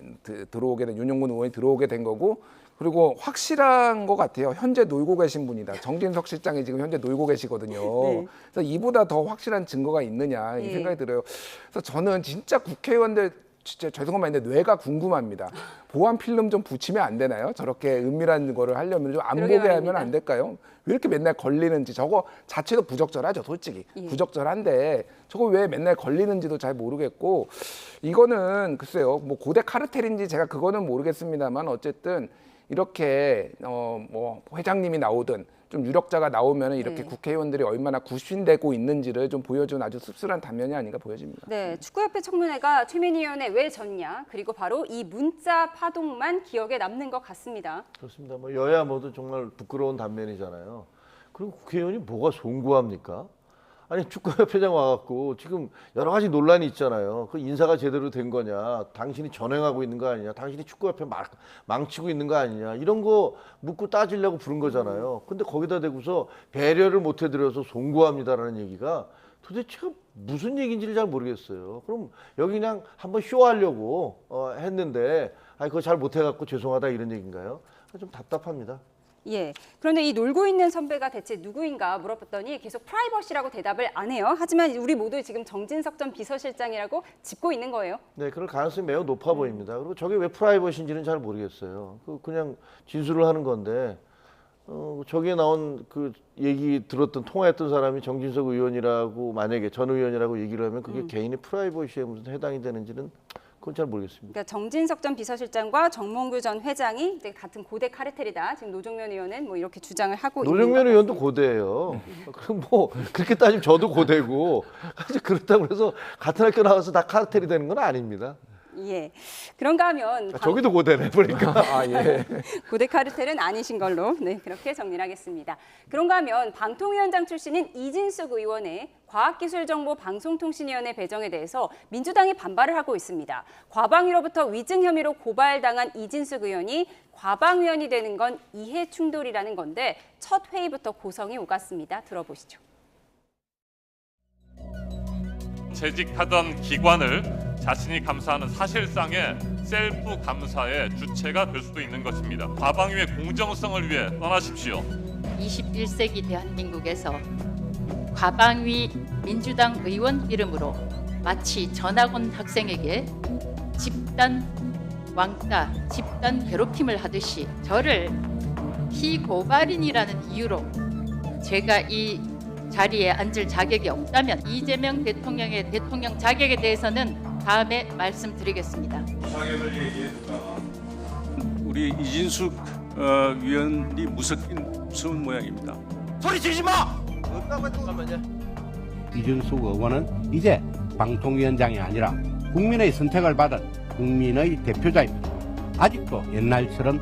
들어오게 된 윤용근 의원이 들어오게 된 거고. 그리고 확실한 것 같아요. 현재 놀고 계신 분이다. 정진석 실장이 지금 현재 놀고 계시거든요. 그래서 이보다 더 확실한 증거가 있느냐 이 생각이 들어요. 그래서 저는 진짜 국회의원들 진짜 죄송한데 뇌가 궁금합니다. 보안 필름 좀 붙이면 안 되나요? 저렇게 은밀한 거를 하려면 좀 안 보게 하면 안 될까요? 왜 이렇게 맨날 걸리는지 저거 자체도 부적절하죠, 솔직히. 부적절한데 저거 왜 맨날 걸리는지도 잘 모르겠고 이거는 글쎄요, 뭐 고대 카르텔인지 제가 그거는 모르겠습니다만 어쨌든 이렇게 뭐 회장님이 나오든 좀 유력자가 나오면 이렇게 국회의원들이 얼마나 구신되고 있는지를 좀 보여준 아주 씁쓸한 단면이 아닌가 보여집니다. 네, 축구협회 청문회가 최민희 의원에 왜 졌냐 그리고 바로 이 문자 파동만 기억에 남는 것 같습니다. 그렇습니다. 뭐 여야 모두 정말 부끄러운 단면이잖아요. 그리고 국회의원이 뭐가 송구합니까? 아니 축구협회장 와갖고 지금 여러 가지 논란이 있잖아요. 그 인사가 제대로 된 거냐, 당신이 전횡하고 있는 거 아니냐, 당신이 축구협회 망치고 있는 거 아니냐 이런 거 묻고 따지려고 부른 거잖아요. 근데 거기다 대고서 배려를 못 해드려서 송구합니다라는 얘기가 도대체 무슨 얘기인지를 잘 모르겠어요. 그럼 여기 그냥 한번 쇼하려고 했는데 아니 그거 잘 못해갖고 죄송하다 이런 얘기인가요? 좀 답답합니다. 예. 그런데 이 놀고 있는 선배가 대체 누구인가 물어봤더니 계속 프라이버시라고 대답을 안 해요. 하지만 우리 모두 지금 정진석 전 비서실장이라고 짚고 있는 거예요. 네, 그럴 가능성이 매우 높아 보입니다. 그리고 저게 왜 프라이버시인지는 잘 모르겠어요. 그냥 진술을 하는 건데 저기에 나온 그 얘기 들었던 통화했던 사람이 정진석 의원이라고 만약에 전 의원이라고 얘기를 하면 그게 개인의 프라이버시에 무슨 해당이 되는지는 그건 잘 모르겠습니다. 그러니까 정진석 전 비서실장과 정몽규 전 회장이 같은 고대 카르텔이다. 지금 노정면 의원은 뭐 이렇게 주장을 하고 있는 노정면 의원도 고대예요. 그럼 뭐 그렇게 따지면 저도 고대고 그렇다고 해서 같은 학교 나와서 다 카르텔이 되는 건 아닙니다. 예. 그런가 하면 저기도 고대네 보니까. 아, 예. 고대 카르텔은 아니신 걸로 네, 그렇게 정리를 하겠습니다. 그런가 하면 방통위원장 출신인 이진숙 의원의 과학기술정보방송통신위원회 배정에 대해서 민주당이 반발을 하고 있습니다. 과방위로부터 위증 혐의로 고발당한 이진숙 의원이 과방위원이 되는 건 이해 충돌이라는 건데 첫 회의부터 고성이 오갔습니다. 들어보시죠. 재직하던 기관을 자신이 감사하는 사실상의 셀프 감사의 주체가 될 수도 있는 것입니다. 과방위의 공정성을 위해 떠나십시오. 21세기 대한민국에서 과방위 민주당 의원 이름으로 마치 전학온 학생에게 집단 왕따, 집단 괴롭힘을 하듯이 저를 피고발인이라는 이유로 제가 이 자리에 앉을 자격이 없다면 이재명 대통령의 대통령 자격에 대해서는 다음에 말씀드리겠습니다. 우리 이진숙 위원이 무서운 모양입니다. 소리 지르지 마! 잠깐만요. 이준숙 의원은 이제 방통위원장이 아니라 국민의 선택을 받은 국민의 대표자입니다. 아직도 옛날처럼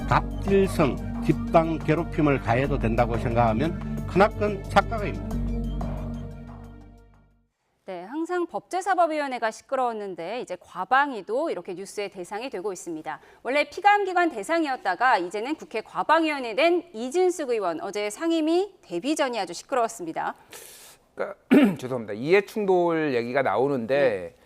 갑질성 집단 괴롭힘을 가해도 된다고 생각하면 크나큰 착각입니다. 네, 항상 법제사법위원회가 시끄러웠는데 이제 과방위도 이렇게 뉴스의 대상이 되고 있습니다. 원래 피감기관 대상이었다가 이제는 국회 과방위원회 된 이준숙 의원, 어제 상임위 데뷔전이 아주 시끄러웠습니다. 그러니까 죄송합니다. 이해충돌 얘기가 나오는데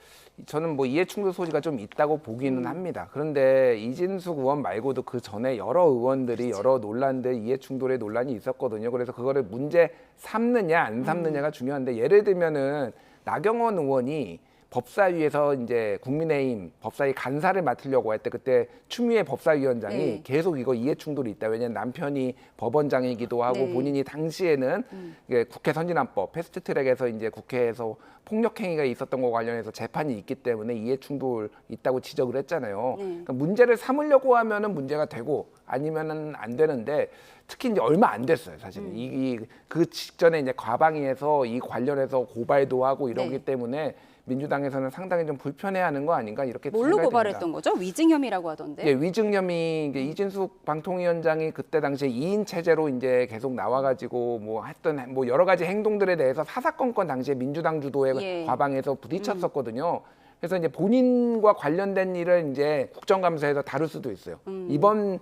저는 뭐 이해충돌 소지가 좀 있다고 보기는 합니다. 그런데 이진숙 의원 말고도 그 전에 여러 의원들이 여러 논란들, 이해충돌의 논란이 있었거든요. 그래서 그거를 문제 삼느냐 안 삼느냐가 중요한데 예를 들면은 나경원 의원이 법사위에서 이제 국민의힘 법사위 간사를 맡으려고 할 때 그때 추미애 법사위원장이 계속 이거 이해충돌이 있다. 왜냐하면 남편이 법원장이기도 하고 본인이 당시에는 이게 국회 선진화법 패스트트랙에서 이제 국회에서 폭력행위가 있었던 거 관련해서 재판이 있기 때문에 이해충돌 있다고 지적을 했잖아요. 그러니까 문제를 삼으려고 하면은 문제가 되고 아니면은 안 되는데 특히 이제 얼마 안 됐어요, 사실은. 그 직전에 이제 과방위에서 이 관련해서 고발도 하고 이러기 때문에 민주당에서는 상당히 좀 불편해하는 거 아닌가 이렇게 뭘로 생각이 고발했던 됩니다. 거죠? 위증 혐의라고 하던데. 예, 위증 혐의 이진숙 방통위원장이 그때 당시에 2인 체제로 이제 계속 나와가지고 뭐 했던 뭐 여러 가지 행동들에 대해서 사사건건 당시에 민주당 주도의 과방에서 부딪혔었거든요. 그래서 이제 본인과 관련된 일을 이제 국정감사에서 다룰 수도 있어요. 이번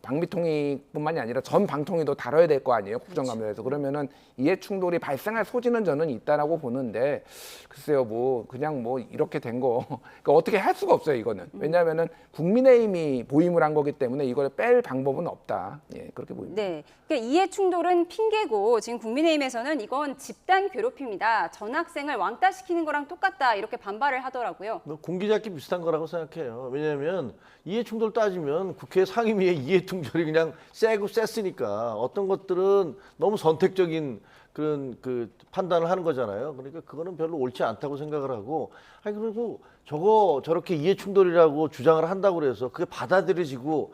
방비통위뿐만이 아니라 전 방통위도 다뤄야 될 거 아니에요, 국정감사에서. 그러면은 이해 충돌이 발생할 소지는 저는 있다라고 보는데 글쎄요, 뭐 그냥 뭐 이렇게 된 거 그러니까 어떻게 할 수가 없어요, 이거는. 왜냐하면은 국민의힘이 보임을 한 거기 때문에 이걸 뺄 방법은 없다. 예, 그렇게 보입니다. 네, 그러니까 이해 충돌은 핑계고 지금 국민의힘에서는 이건 집단 괴롭힘이다. 전학생을 왕따시키는 거랑 똑같다 이렇게 반발을 하더라고요. 공기잡기 비슷한 거라고 생각해요. 왜냐하면 이해충돌 따지면 국회 상임위의 이해충돌이 그냥 세고 셌으니까 어떤 것들은 너무 선택적인 그런 그 판단을 하는 거잖아요. 그러니까 그거는 별로 옳지 않다고 생각을 하고, 아니 그리고 저렇게 이해충돌이라고 주장을 한다고 그래서 그게 받아들여지고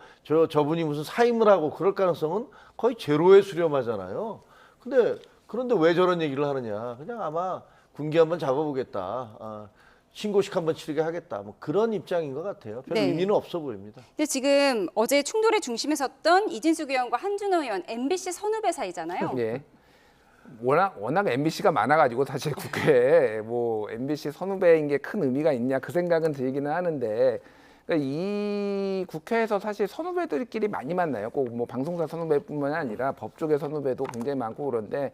저분이 무슨 사임을 하고 그럴 가능성은 거의 제로에 수렴하잖아요. 그런데 왜 저런 얘기를 하느냐? 그냥 아마 군기 한번 잡아보겠다. 신고식 한번 치르게 하겠다. 뭐 그런 입장인 것 같아요. 별 의미는 없어 보입니다. 근데 지금 어제 충돌의 중심에 섰던 이진숙 의원과 한준호 의원, MBC 선후배 사이잖아요. 예. 워낙 MBC가 많아가지고 사실 국회에 뭐 MBC 선후배인 게 큰 의미가 있냐 그 생각은 들기는 하는데, 그러니까 이 국회에서 사실 선후배들끼리 많이 만나요. 꼭 뭐 방송사 선후배뿐만 아니라 법조계 선후배도 굉장히 많고 그런데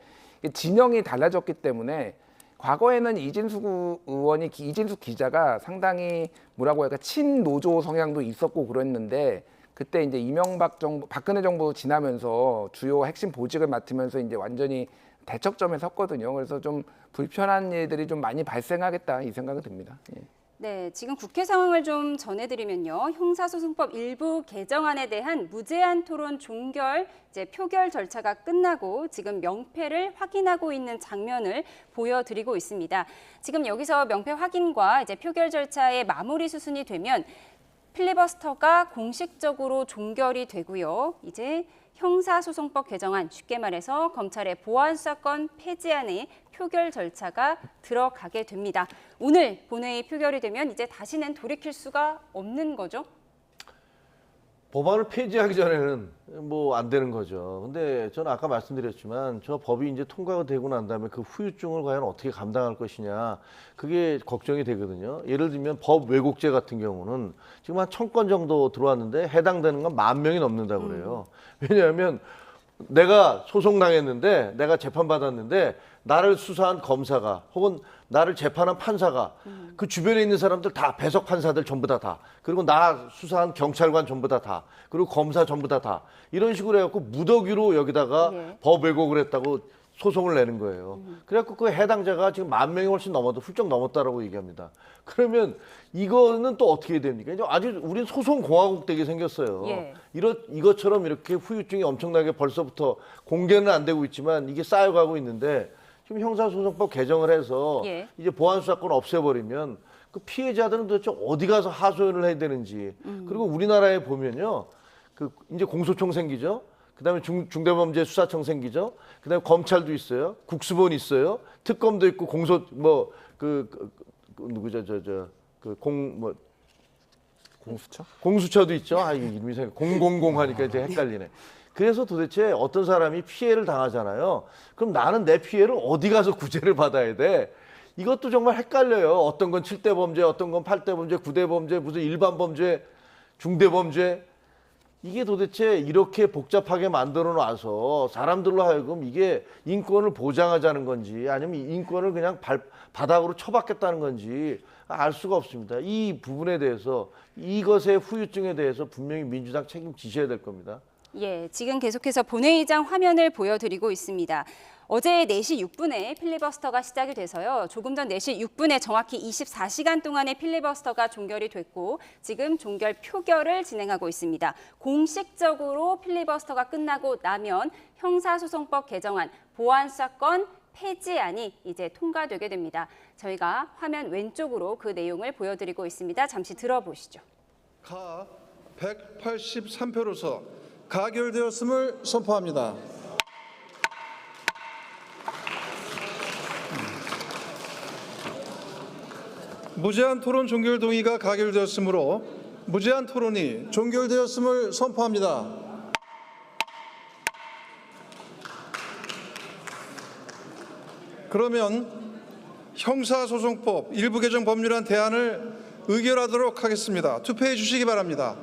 진영이 달라졌기 때문에. 과거에는 이진숙 기자가 상당히 뭐라고 할까 친노조 성향도 있었고 그랬는데 그때 이제 이명박 정부, 박근혜 정부 지나면서 주요 핵심 보직을 맡으면서 이제 완전히 대척점에 섰거든요. 그래서 좀 불편한 일들이 좀 많이 발생하겠다 이 생각이 듭니다. 예. 네, 지금 국회 상황을 좀 전해드리면요. 형사소송법 일부 개정안에 대한 무제한 토론 종결, 이제 표결 절차가 끝나고 지금 명패를 확인하고 있는 장면을 보여드리고 있습니다. 지금 여기서 명패 확인과 이제 표결 절차의 마무리 수순이 되면 필리버스터가 공식적으로 종결이 되고요. 이제 형사소송법 개정안, 쉽게 말해서 검찰의 보안수사권 폐지안의 표결 절차가 들어가게 됩니다. 오늘 본회의 표결이 되면 이제 다시는 돌이킬 수가 없는 거죠? 법안을 폐지하기 전에는 뭐 안 되는 거죠. 근데 저는 아까 말씀드렸지만 저 법이 이제 통과가 되고 난 다음에 그 후유증을 과연 어떻게 감당할 것이냐, 그게 걱정이 되거든요. 예를 들면 법 왜곡죄 같은 경우는 지금 한 1000건 정도 들어왔는데 해당되는 건 10,000명이 넘는다고 그래요. 왜냐하면 내가 소송당했는데, 내가 재판받았는데 나를 수사한 검사가 혹은 나를 재판한 판사가 그 주변에 있는 사람들 다, 배석 판사들 전부 다, 그리고 나 수사한 경찰관 전부 다, 그리고 검사 전부 다 이런 식으로 해갖고 무더기로 여기다가 법 왜곡을 했다고 소송을 내는 거예요. 그래갖고 그 해당자가 지금 10,000명이 훨씬 넘어도 훌쩍 넘었다라고 얘기합니다. 그러면 이거는 또 어떻게 됩니까? 이제 아주 우린 소송 공화국 되게 생겼어요. 이것처럼 이렇게 후유증이 엄청나게 벌써부터 공개는 안 되고 있지만 이게 쌓여가고 있는데, 지금 형사소송법 개정을 해서 이제 보안수사권 없애버리면 그 피해자들은 도대체 어디 가서 하소연을 해야 되는지, 그리고 우리나라에 보면요, 그 이제 공소청 생기죠. 그다음에 중대범죄수사청 생기죠. 그다음에 검찰도 있어요. 국수본 있어요. 특검도 있고 공수처도 있죠. 아, 이름이 생각 000 하니까 이제 헷갈리네. 그래서 도대체 어떤 사람이 피해를 당하잖아요. 그럼 나는 내 피해를 어디 가서 구제를 받아야 돼? 이것도 정말 헷갈려요. 어떤 건 7대 범죄, 어떤 건 8대 범죄, 9대 범죄, 무슨 일반 범죄, 중대 범죄. 이게 도대체 이렇게 복잡하게 만들어 놔서 사람들로 하여금 이게 인권을 보장하자는 건지 아니면 인권을 그냥 바닥으로 쳐박겠다는 건지 알 수가 없습니다. 이 부분에 대해서 이것의 후유증에 대해서 분명히 민주당 책임지셔야 될 겁니다. 예, 지금 계속해서 본회의장 화면을 보여드리고 있습니다. 어제 4시 6분에 필리버스터가 시작이 돼서요. 조금 전 4시 6분에 정확히 24시간 동안의 필리버스터가 종결이 됐고 지금 종결 표결을 진행하고 있습니다. 공식적으로 필리버스터가 끝나고 나면 형사소송법 개정안 보안사건 폐지안이 이제 통과되게 됩니다. 저희가 화면 왼쪽으로 그 내용을 보여드리고 있습니다. 잠시 들어보시죠. 가 183표로서 가결되었음을 선포합니다. 무제한 토론 종결 동의가 가결되었으므로 무제한 토론이 종결되었음을 선포합니다. 그러면 형사소송법 일부 개정 법률안 대안을 의결하도록 하겠습니다. 투표해 주시기 바랍니다.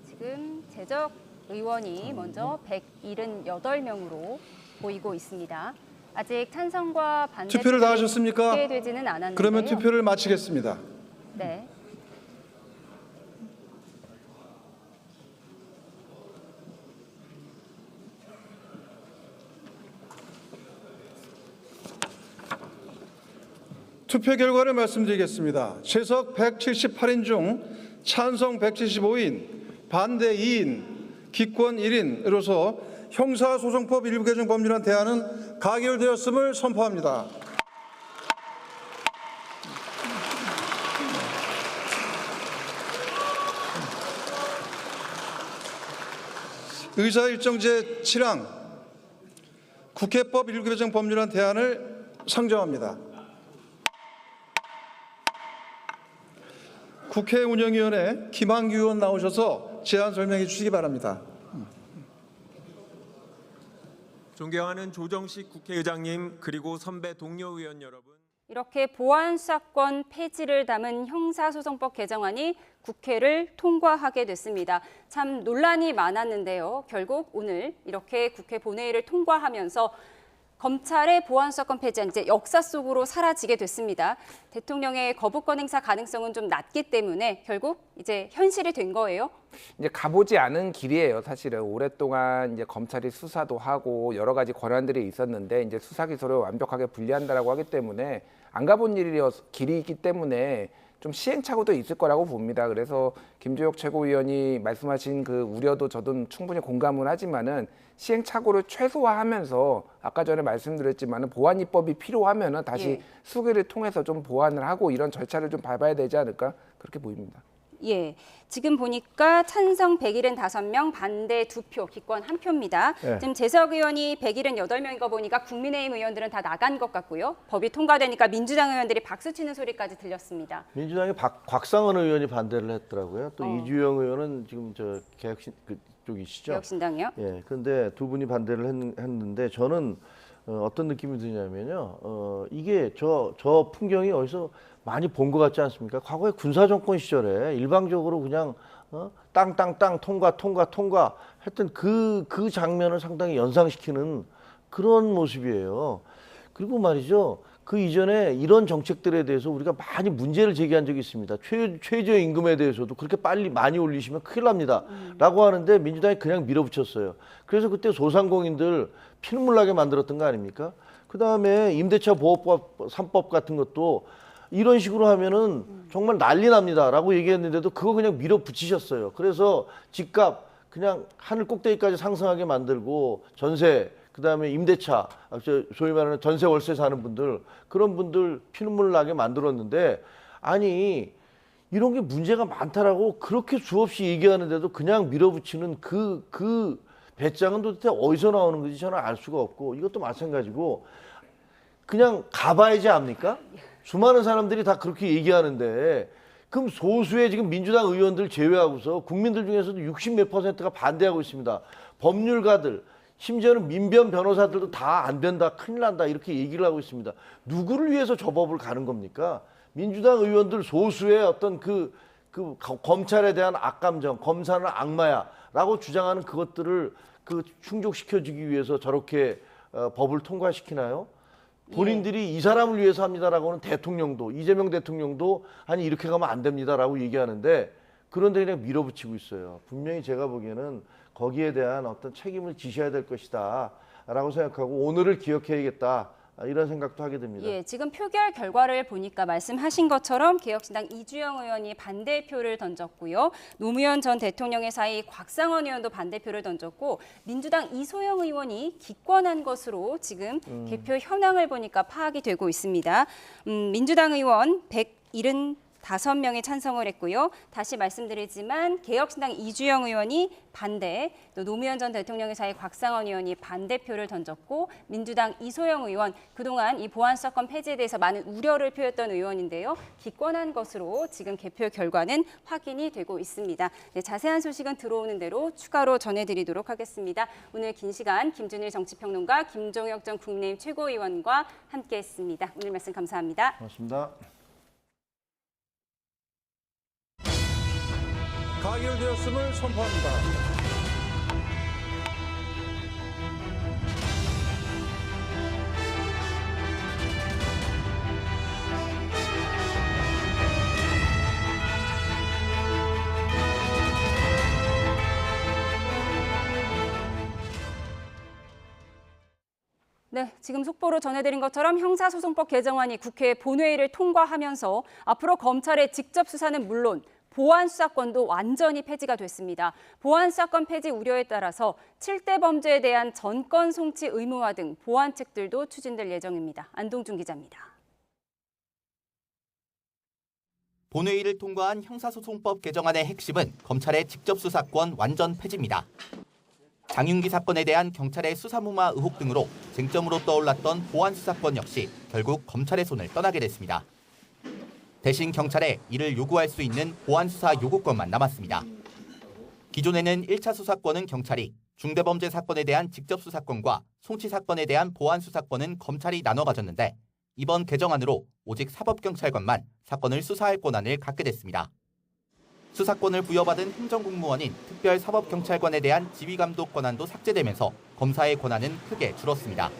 지금 재적 의원이 먼저 178명으로 보이고 있습니다. 아직 찬성과 반대 투표를 다 하셨습니까? 되지는 않았는데요. 그러면 투표를 마치겠습니다. 네. 투표 결과를 말씀드리겠습니다. 채석 178인 중 찬성 175인, 반대 2인, 기권 1인으로서 형사소송법 일부 개정 법률안 대안은 가결되었음을 선포합니다. 의사일정제 7항 국회법 일부 개정 법률안 대안을 상정합니다. 국회 운영위원회 김한규 의원 나오셔서 제안 설명해 주시기 바랍니다. 존경하는 조정식 국회의장님 그리고 선배 동료 의원 여러분. 이렇게 보안사건 폐지를 담은 형사소송법 개정안이 국회를 통과하게 됐습니다. 참 논란이 많았는데요. 결국 오늘 이렇게 국회 본회의를 통과하면서 검찰의 보안사건 폐지안 이제 역사 속으로 사라지게 됐습니다. 대통령의 거부권 행사 가능성은 좀 낮기 때문에 결국 이제 현실이 된 거예요. 이제 가보지 않은 길이에요. 사실은 오랫동안 이제 검찰이 수사도 하고 여러 가지 권한들이 있었는데 이제 수사 기소를 완벽하게 분리한다라고 하기 때문에 안 가본 길이기 때문에 좀 시행착오도 있을 거라고 봅니다. 그래서 김재욱 최고위원이 말씀하신 그 우려도 저도 충분히 공감을 하지만은 시행착오를 최소화하면서 아까 전에 말씀드렸지만은 보완 입법이 필요하면은 다시 수기를 통해서 좀 보완을 하고 이런 절차를 좀 밟아야 되지 않을까 그렇게 보입니다. 예, 지금 보니까 찬성 175명, 반대 2표, 기권 1표입니다. 네. 지금 재석 의원이 178명인 거 보니까 국민의힘 의원들은 다 나간 것 같고요. 법이 통과되니까 민주당 의원들이 박수 치는 소리까지 들렸습니다. 민주당의 곽상원 의원이 반대를 했더라고요. 또 이주영 의원은 지금 저 개혁신 그쪽이시죠? 개혁신당이요? 예. 그런데 두 분이 반대를 했는데 저는 어떤 느낌이 드냐면요. 이게 저 풍경이 어디서 많이 본 것 같지 않습니까? 과거에 군사정권 시절에 일방적으로 그냥 땅 통과 했던 그 장면을 상당히 연상시키는 그런 모습이에요. 그리고 말이죠. 그 이전에 이런 정책들에 대해서 우리가 많이 문제를 제기한 적이 있습니다. 최저임금에 대해서도 그렇게 빨리 많이 올리시면 큰일 납니다. 라고 하는데 민주당이 그냥 밀어붙였어요. 그래서 그때 소상공인들 피눈물 나게 만들었던 거 아닙니까? 그 다음에 임대차 보호법 3법 같은 것도 이런 식으로 하면은 정말 난리 납니다. 라고 얘기했는데도 그거 그냥 밀어붙이셨어요. 그래서 집값 그냥 하늘 꼭대기까지 상승하게 만들고 전세, 그다음에 임대차, 소위 말하는 전세 월세 사는 분들, 그런 분들 피눈물 나게 만들었는데, 아니 이런 게 문제가 많다라고 그렇게 수없이 얘기하는데도 그냥 밀어붙이는 그 배짱은 도대체 어디서 나오는 건지 저는 알 수가 없고, 이것도 마찬가지고 그냥 가봐야지 압니까? 수많은 사람들이 다 그렇게 얘기하는데, 그럼 소수의 지금 민주당 의원들 제외하고서 국민들 중에서도 60몇 %가 반대하고 있습니다. 법률가들, 심지어는 민변 변호사들도 다 안 된다, 큰일 난다 이렇게 얘기를 하고 있습니다. 누구를 위해서 저 법을 가는 겁니까? 민주당 의원들 소수의 어떤 그 검찰에 대한 악감정, 검사는 악마야라고 주장하는 그것들을 충족시켜주기 위해서 저렇게 법을 통과시키나요? 본인들이 이 사람을 위해서 합니다라고는 대통령도, 이재명 대통령도 아니 이렇게 가면 안 됩니다라고 얘기하는데, 그런데 그냥 밀어붙이고 있어요. 분명히 제가 보기에는 거기에 대한 어떤 책임을 지셔야 될 것이다 라고 생각하고 오늘을 기억해야겠다, 이런 생각도 하게 됩니다. 예, 지금 표결 결과를 보니까 말씀하신 것처럼 개혁신당 이주영 의원이 반대표를 던졌고요. 노무현 전 대통령의 사이 곽상원 의원도 반대표를 던졌고, 민주당 이소영 의원이 기권한 것으로 지금 개표 현황을 보니까 파악이 되고 있습니다. 민주당 의원 175명이 찬성을 했고요. 다시 말씀드리지만 개혁신당 이주영 의원이 반대, 또 노무현 전 대통령의 사이 곽상원 의원이 반대표를 던졌고, 민주당 이소영 의원, 그동안 이 보안수사권 폐지에 대해서 많은 우려를 표했던 의원인데요. 기권한 것으로 지금 개표 결과는 확인이 되고 있습니다. 네, 자세한 소식은 들어오는 대로 추가로 전해드리도록 하겠습니다. 오늘 긴 시간 김준일 정치평론가, 김종혁 전 국민의힘 최고위원과 함께했습니다. 오늘 말씀 감사합니다. 고맙습니다. 가결되었음을 선포합니다. 네, 지금 속보로 전해드린 것처럼 형사소송법 개정안이 국회 본회의를 통과하면서 앞으로 검찰의 직접 수사는 물론 보안수사권도 완전히 폐지가 됐습니다. 보안수사권 폐지 우려에 따라서 7대 범죄에 대한 전권 송치 의무화 등 보완책들도 추진될 예정입니다. 안동준 기자입니다. 본회의를 통과한 형사소송법 개정안의 핵심은 검찰의 직접 수사권 완전 폐지입니다. 장윤기 사건에 대한 경찰의 수사무마 의혹 등으로 쟁점으로 떠올랐던 보안수사권 역시 결국 검찰의 손을 떠나게 됐습니다. 대신 경찰에 이를 요구할 수 있는 보안수사 요구권만 남았습니다. 기존에는 1차 수사권은 경찰이, 중대범죄 사건에 대한 직접 수사권과 송치 사건에 대한 보안수사권은 검찰이 나눠 가졌는데, 이번 개정안으로 오직 사법경찰관만 사건을 수사할 권한을 갖게 됐습니다. 수사권을 부여받은 행정공무원인 특별사법경찰관에 대한 지휘감독 권한도 삭제되면서 검사의 권한은 크게 줄었습니다.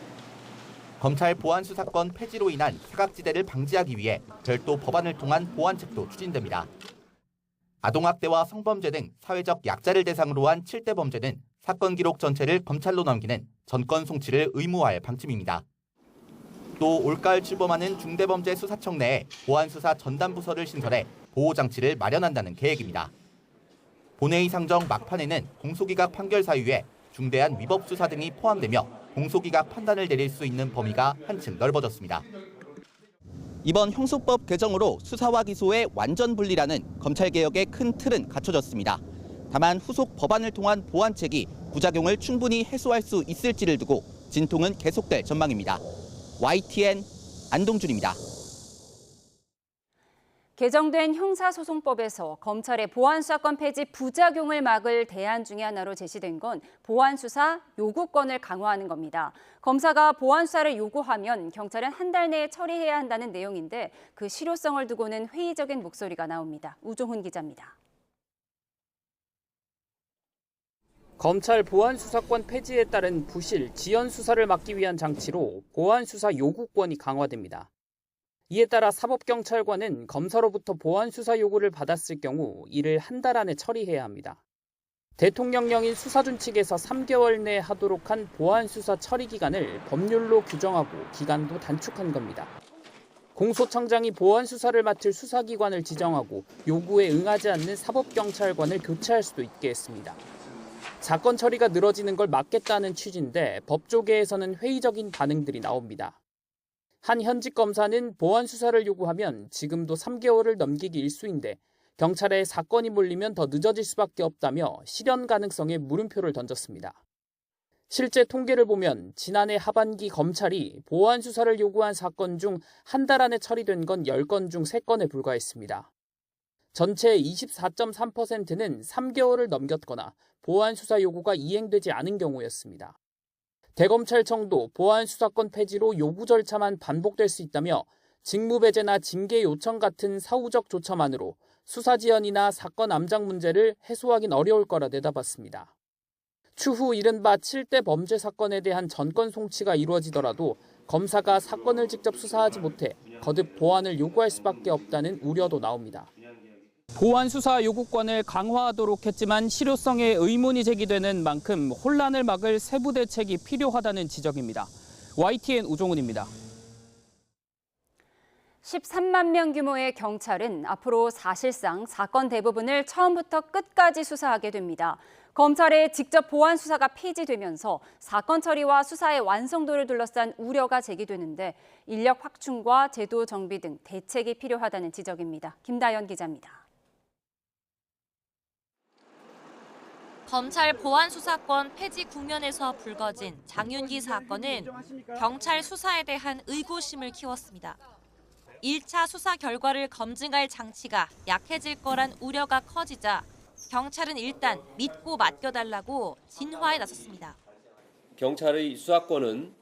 검찰 보안수사권 폐지로 인한 사각지대를 방지하기 위해 별도 법안을 통한 보완책도 추진됩니다. 아동학대와 성범죄 등 사회적 약자를 대상으로 한 7대 범죄는 사건 기록 전체를 검찰로 넘기는 전권 송치를 의무화할 방침입니다. 또 올가을 출범하는 중대범죄 수사청 내에 보안수사 전담부서를 신설해 보호장치를 마련한다는 계획입니다. 본회의 상정 막판에는 공소기각 판결 사유에 중대한 위법 수사 등이 포함되며 공소기각 판단을 내릴 수 있는 범위가 한층 넓어졌습니다. 이번 형소법 개정으로 수사와 기소의 완전 분리라는 검찰개혁의 큰 틀은 갖춰졌습니다. 다만 후속 법안을 통한 보완책이 부작용을 충분히 해소할 수 있을지를 두고 진통은 계속될 전망입니다. YTN 안동준입니다. 개정된 형사소송법에서 검찰의 보안수사권 폐지 부작용을 막을 대안 중에 하나로 제시된 건 보안수사 요구권을 강화하는 겁니다. 검사가 보안수사를 요구하면 경찰은 한 달 내에 처리해야 한다는 내용인데, 그 실효성을 두고는 회의적인 목소리가 나옵니다. 우종훈 기자입니다. 검찰 보안수사권 폐지에 따른 부실, 지연 수사를 막기 위한 장치로 보안수사 요구권이 강화됩니다. 이에 따라 사법경찰관은 검사로부터 보완 수사 요구를 받았을 경우 이를 한 달 안에 처리해야 합니다. 대통령령인 수사준 측에서 3개월 내에 하도록 한 보완 수사 처리 기간을 법률로 규정하고 기간도 단축한 겁니다. 공소청장이 보완 수사를 맡을 수사기관을 지정하고 요구에 응하지 않는 사법경찰관을 교체할 수도 있게 했습니다. 사건 처리가 늘어지는 걸 막겠다는 취지인데 법조계에서는 회의적인 반응들이 나옵니다. 한 현직 검사는 보완 수사를 요구하면 지금도 3개월을 넘기기 일쑤인데 경찰에 사건이 몰리면 더 늦어질 수밖에 없다며 실현 가능성에 물음표를 던졌습니다. 실제 통계를 보면 지난해 하반기 검찰이 보완 수사를 요구한 사건 중 한 달 안에 처리된 건 10건 중 3건에 불과했습니다. 전체의 24.3%는 3개월을 넘겼거나 보완 수사 요구가 이행되지 않은 경우였습니다. 대검찰청도 보완 수사권 폐지로 요구 절차만 반복될 수 있다며 직무배제나 징계 요청 같은 사후적 조처만으로 수사 지연이나 사건 암장 문제를 해소하긴 어려울 거라 내다봤습니다. 추후 이른바 7대 범죄 사건에 대한 전권 송치가 이루어지더라도 검사가 사건을 직접 수사하지 못해 거듭 보완을 요구할 수밖에 없다는 우려도 나옵니다. 보완 수사 요구권을 강화하도록 했지만 실효성에 의문이 제기되는 만큼 혼란을 막을 세부 대책이 필요하다는 지적입니다. YTN 우종훈입니다. 13만 명 규모의 경찰은 앞으로 사실상 사건 대부분을 처음부터 끝까지 수사하게 됩니다. 검찰의 직접 보완 수사가 폐지되면서 사건 처리와 수사의 완성도를 둘러싼 우려가 제기되는데 인력 확충과 제도 정비 등 대책이 필요하다는 지적입니다. 김다연 기자입니다. 검찰 보완 수사권 폐지 국면에서 불거진 장윤기 사건은 경찰 수사에 대한 의구심을 키웠습니다. 1차 수사 결과를 검증할 장치가 약해질 거란 우려가 커지자 경찰은 일단 믿고 맡겨달라고 진화에 나섰습니다. 경찰의 수사권은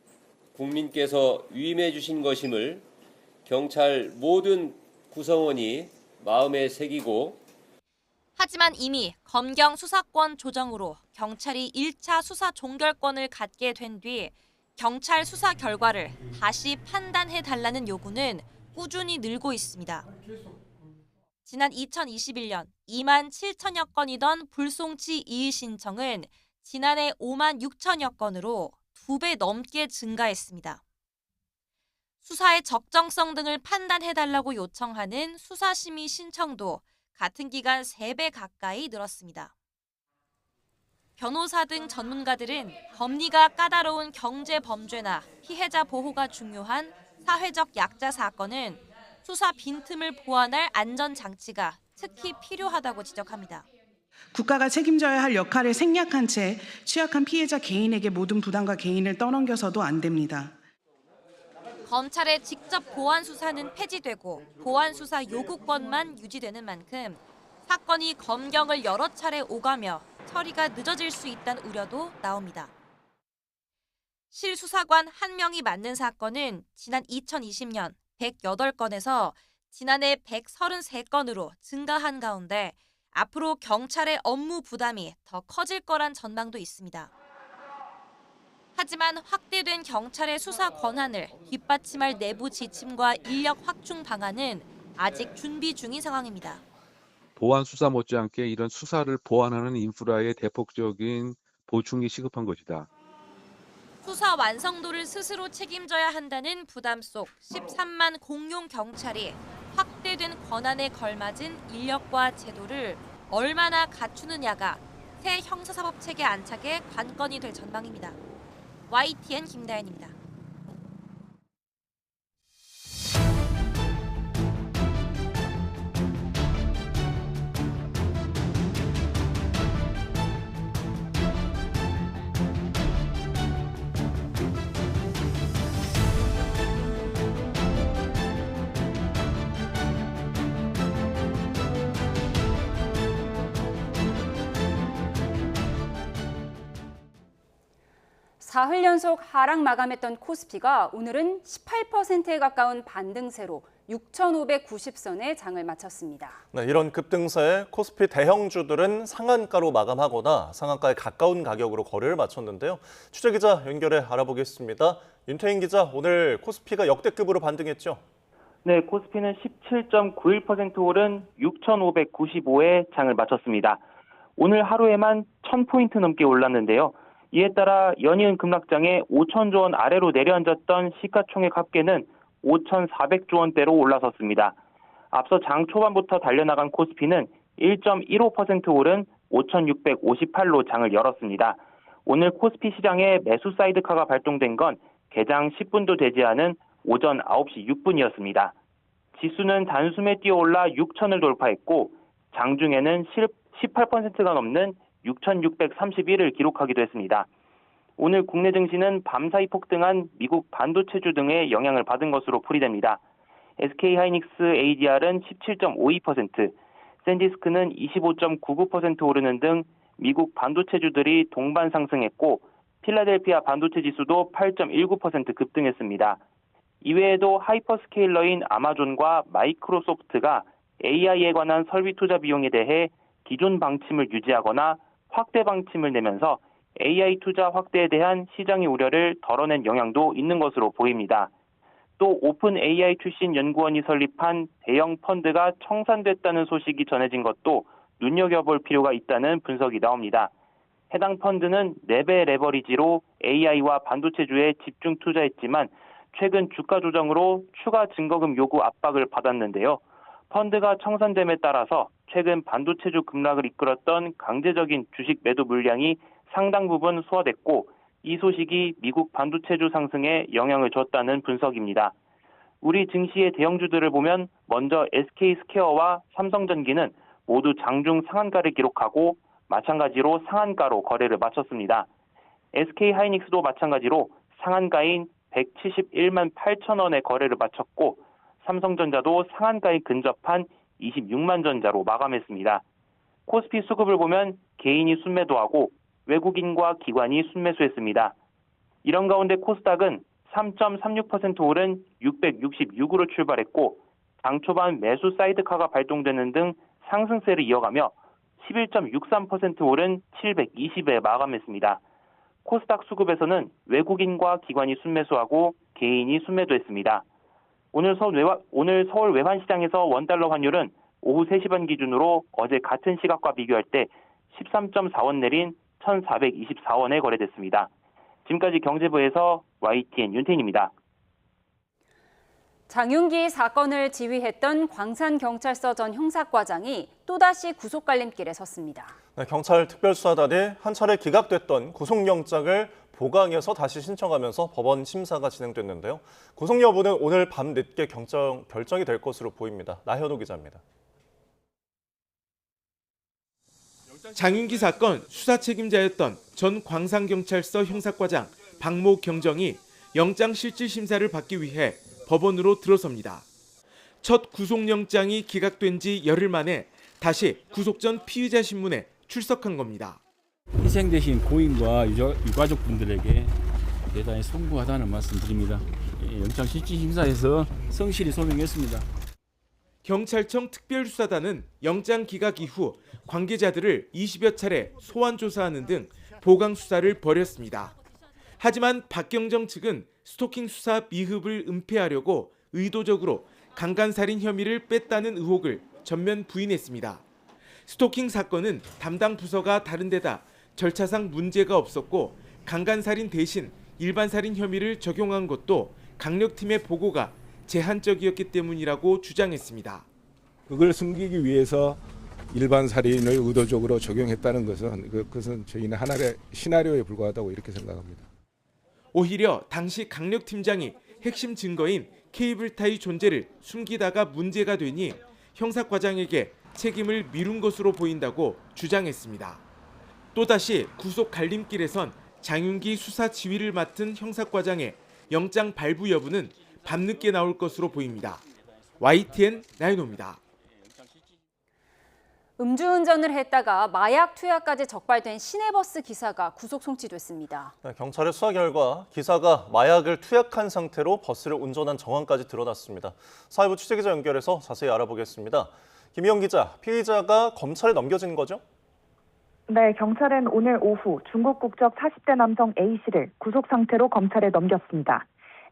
국민께서 위임해 주신 것임을 경찰 모든 구성원이 마음에 새기고 하지만 이미 검경 수사권 조정으로 경찰이 1차 수사 종결권을 갖게 된 뒤 경찰 수사 결과를 다시 판단해달라는 요구는 꾸준히 늘고 있습니다. 지난 2021년 2만 7천여 건이던 불송치 이의 신청은 지난해 5만 6천여 건으로 2배 넘게 증가했습니다. 수사의 적정성 등을 판단해달라고 요청하는 수사심의 신청도 같은 기간 3배 가까이 늘었습니다. 변호사 등 전문가들은 법리가 까다로운 경제 범죄나 피해자 보호가 중요한 사회적 약자 사건은 수사 빈틈을 보완할 안전장치가 특히 필요하다고 지적합니다. 국가가 책임져야 할 역할을 생략한 채 취약한 피해자 개인에게 모든 부담과 개인을 떠넘겨서도 안 됩니다. 검찰의 직접 보완 수사는 폐지되고 보완 수사 요구권만 유지되는 만큼 사건이 검경을 여러 차례 오가며 처리가 늦어질 수 있다는 우려도 나옵니다. 실수사관 1명이 맡는 사건은 지난 2020년 108건에서 지난해 133건으로 증가한 가운데 앞으로 경찰의 업무 부담이 더 커질 거란 전망도 있습니다. 하지만 확대된 경찰의 수사 권한을 뒷받침할 내부 지침과 인력 확충 방안은 아직 준비 중인 상황입니다. 보완 수사 못지않게 이런 수사를 보완하는 인프라의 대폭적인 보충이 시급한 것이다. 수사 완성도를 스스로 책임져야 한다는 부담 속 13만 공용 경찰이 확대된 권한에 걸맞은 인력과 제도를 얼마나 갖추느냐가 새 형사사법체계 안착의 관건이 될 전망입니다. YTN 김다연입니다. 사흘 연속 하락 마감했던 코스피가 오늘은 18%에 가까운 반등세로 6,590선에 장을 마쳤습니다. 네, 이런 급등세에 코스피 대형주들은 상한가로 마감하거나 상한가에 가까운 가격으로 거래를 마쳤는데요. 취재기자 연결해 알아보겠습니다. 윤태인 기자, 오늘 코스피가 역대급으로 반등했죠? 네, 코스피는 17.91% 오른 6,595에 장을 마쳤습니다. 오늘 하루에만 1,000포인트 넘게 올랐는데요. 이에 따라 연이은 급락장에 5천조 원 아래로 내려앉았던 시가총액 합계는 5,400조 원대로 올라섰습니다. 앞서 장 초반부터 달려나간 코스피는 1.15% 오른 5,658로 장을 열었습니다. 오늘 코스피 시장에 매수 사이드카가 발동된 건 개장 10분도 되지 않은 오전 9시 6분이었습니다. 지수는 단숨에 뛰어올라 6천을 돌파했고 장중에는 18%가 넘는 6,631을 기록하기도 했습니다. 오늘 국내 증시는 밤사이 폭등한 미국 반도체주 등의 영향을 받은 것으로 풀이됩니다. SK하이닉스 ADR은 17.52%, 샌디스크는 25.99% 오르는 등 미국 반도체주들이 동반 상승했고 필라델피아 반도체 지수도 8.19% 급등했습니다. 이외에도 하이퍼스케일러인 아마존과 마이크로소프트가 AI에 관한 설비 투자 비용에 대해 기존 방침을 유지하거나 확대 방침을 내면서 AI 투자 확대에 대한 시장의 우려를 덜어낸 영향도 있는 것으로 보입니다. 또 오픈 AI 출신 연구원이 설립한 대형 펀드가 청산됐다는 소식이 전해진 것도 눈여겨볼 필요가 있다는 분석이 나옵니다. 해당 펀드는 4배 레버리지로 AI와 반도체주에 집중 투자했지만 최근 주가 조정으로 추가 증거금 요구 압박을 받았는데요. 펀드가 청산됨에 따라서 최근 반도체주 급락을 이끌었던 강제적인 주식 매도 물량이 상당 부분 소화됐고 이 소식이 미국 반도체주 상승에 영향을 줬다는 분석입니다. 우리 증시의 대형주들을 보면 먼저 SK스퀘어와 삼성전기는 모두 장중 상한가를 기록하고 마찬가지로 상한가로 거래를 마쳤습니다. SK하이닉스도 마찬가지로 상한가인 171만 8천 원의 거래를 마쳤고 삼성전자도 상한가에 근접한 26만 전자로 마감했습니다. 코스피 수급을 보면 개인이 순매도하고 외국인과 기관이 순매수했습니다. 이런 가운데 코스닥은 3.36% 오른 666으로 출발했고 장 초반 매수 사이드카가 발동되는 등 상승세를 이어가며 11.63% 오른 720에 마감했습니다. 코스닥 수급에서는 외국인과 기관이 순매수하고 개인이 순매도했습니다. 오늘 서울 외환시장에서 원달러 환율은 오후 3시 반 기준으로 어제 같은 시각과 비교할 때 13.4원 내린 1,424원에 거래됐습니다. 지금까지 경제부에서 YTN 윤태인입니다. 장윤기 사건을 지휘했던 광산경찰서 전 형사과장이 또다시 구속갈림길에 섰습니다. 네, 경찰 특별수사단이 한 차례 기각됐던 구속영장을 보강해서 다시 신청하면서 법원 심사가 진행됐는데요. 구속 여부는 오늘 밤 늦게 결정이 될 것으로 보입니다. 나현우 기자입니다. 장윤기 사건 수사 책임자였던 전 광산경찰서 형사과장 박모 경정이 영장 실질 심사를 받기 위해 법원으로 들어섭니다. 첫 구속영장이 기각된 지 열흘 만에 다시 구속 전 피의자 신문에 출석한 겁니다. 희생되신 고인과 유가족분들에게 대단히 송구하다는 말씀드립니다. 영장 실질 심사에서 성실히 소명했습니다. 경찰청 특별수사단은 영장 기각 이후 관계자들을 20여 차례 소환 조사하는 등 보강 수사를 벌였습니다. 하지만 박경정 측은 스토킹 수사 미흡을 은폐하려고 의도적으로 강간살인 혐의를 뺐다는 의혹을 전면 부인했습니다. 스토킹 사건은 담당 부서가 다른 데다 절차상 문제가 없었고 강간살인 대신 일반살인 혐의를 적용한 것도 강력팀의 보고가 제한적이었기 때문이라고 주장했습니다. 그걸 숨기기 위해서 일반 살인을 의도적으로 적용했다는 그것은 저희는 하나의 시나리오에 불과하다고 이렇게 생각합니다. 오히려 당시 강력팀장이 핵심 증거인 케이블타의 존재를 숨기다가 문제가 되니 형사과장에게 책임을 미룬 것으로 보인다고 주장했습니다. 또다시 구속 갈림길에선 장윤기 수사 지휘를 맡은 형사과장의 영장 발부 여부는 밤늦게 나올 것으로 보입니다. YTN 나윤호입니다. 음주운전을 했다가 마약 투약까지 적발된 시내버스 기사가 구속 송치됐습니다. 네, 경찰의 수사 결과 기사가 마약을 투약한 상태로 버스를 운전한 정황까지 드러났습니다. 사회부 취재기자 연결해서 자세히 알아보겠습니다. 김희영 기자, 피의자가 검찰에 넘겨진 거죠? 네, 경찰은 오늘 오후 중국 국적 40대 남성 A씨를 구속 상태로 검찰에 넘겼습니다.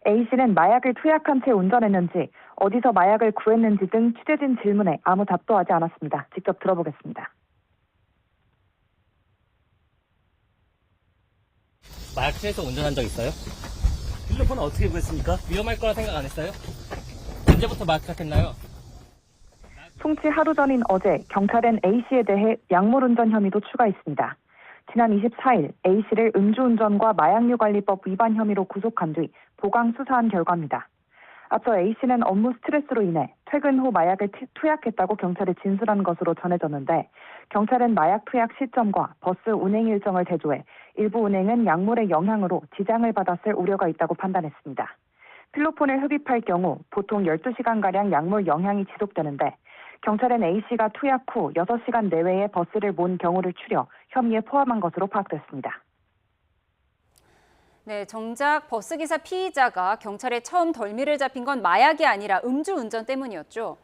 A씨는 마약을 투약한 채 운전했는지, 어디서 마약을 구했는지 등 취재진 질문에 아무 답도 하지 않았습니다. 직접 들어보겠습니다. 마약 취해서 운전한 적 있어요? 핸드폰은 어떻게 구했습니까? 위험할 거라 생각 안 했어요? 언제부터 마약 시작했나요? 송치 하루 전인 어제 경찰은 A씨에 대해 약물운전 혐의도 추가했습니다. 지난 24일 A씨를 음주운전과 마약류관리법 위반 혐의로 구속한 뒤 보강 수사한 결과입니다. 앞서 A씨는 업무 스트레스로 인해 퇴근 후 마약을 투약했다고 경찰에 진술한 것으로 전해졌는데 경찰은 마약 투약 시점과 버스 운행 일정을 대조해 일부 운행은 약물의 영향으로 지장을 받았을 우려가 있다고 판단했습니다. 필로폰을 흡입할 경우 보통 12시간가량 약물 영향이 지속되는데 경찰은 A씨가 투약 후 6시간 내외에 버스를 몬 경우를 추려 혐의에 포함한 것으로 파악됐습니다. 네, 정작 버스기사 피의자가 경찰에 처음 덜미를 잡힌 건 마약이 아니라 음주운전 때문이었죠.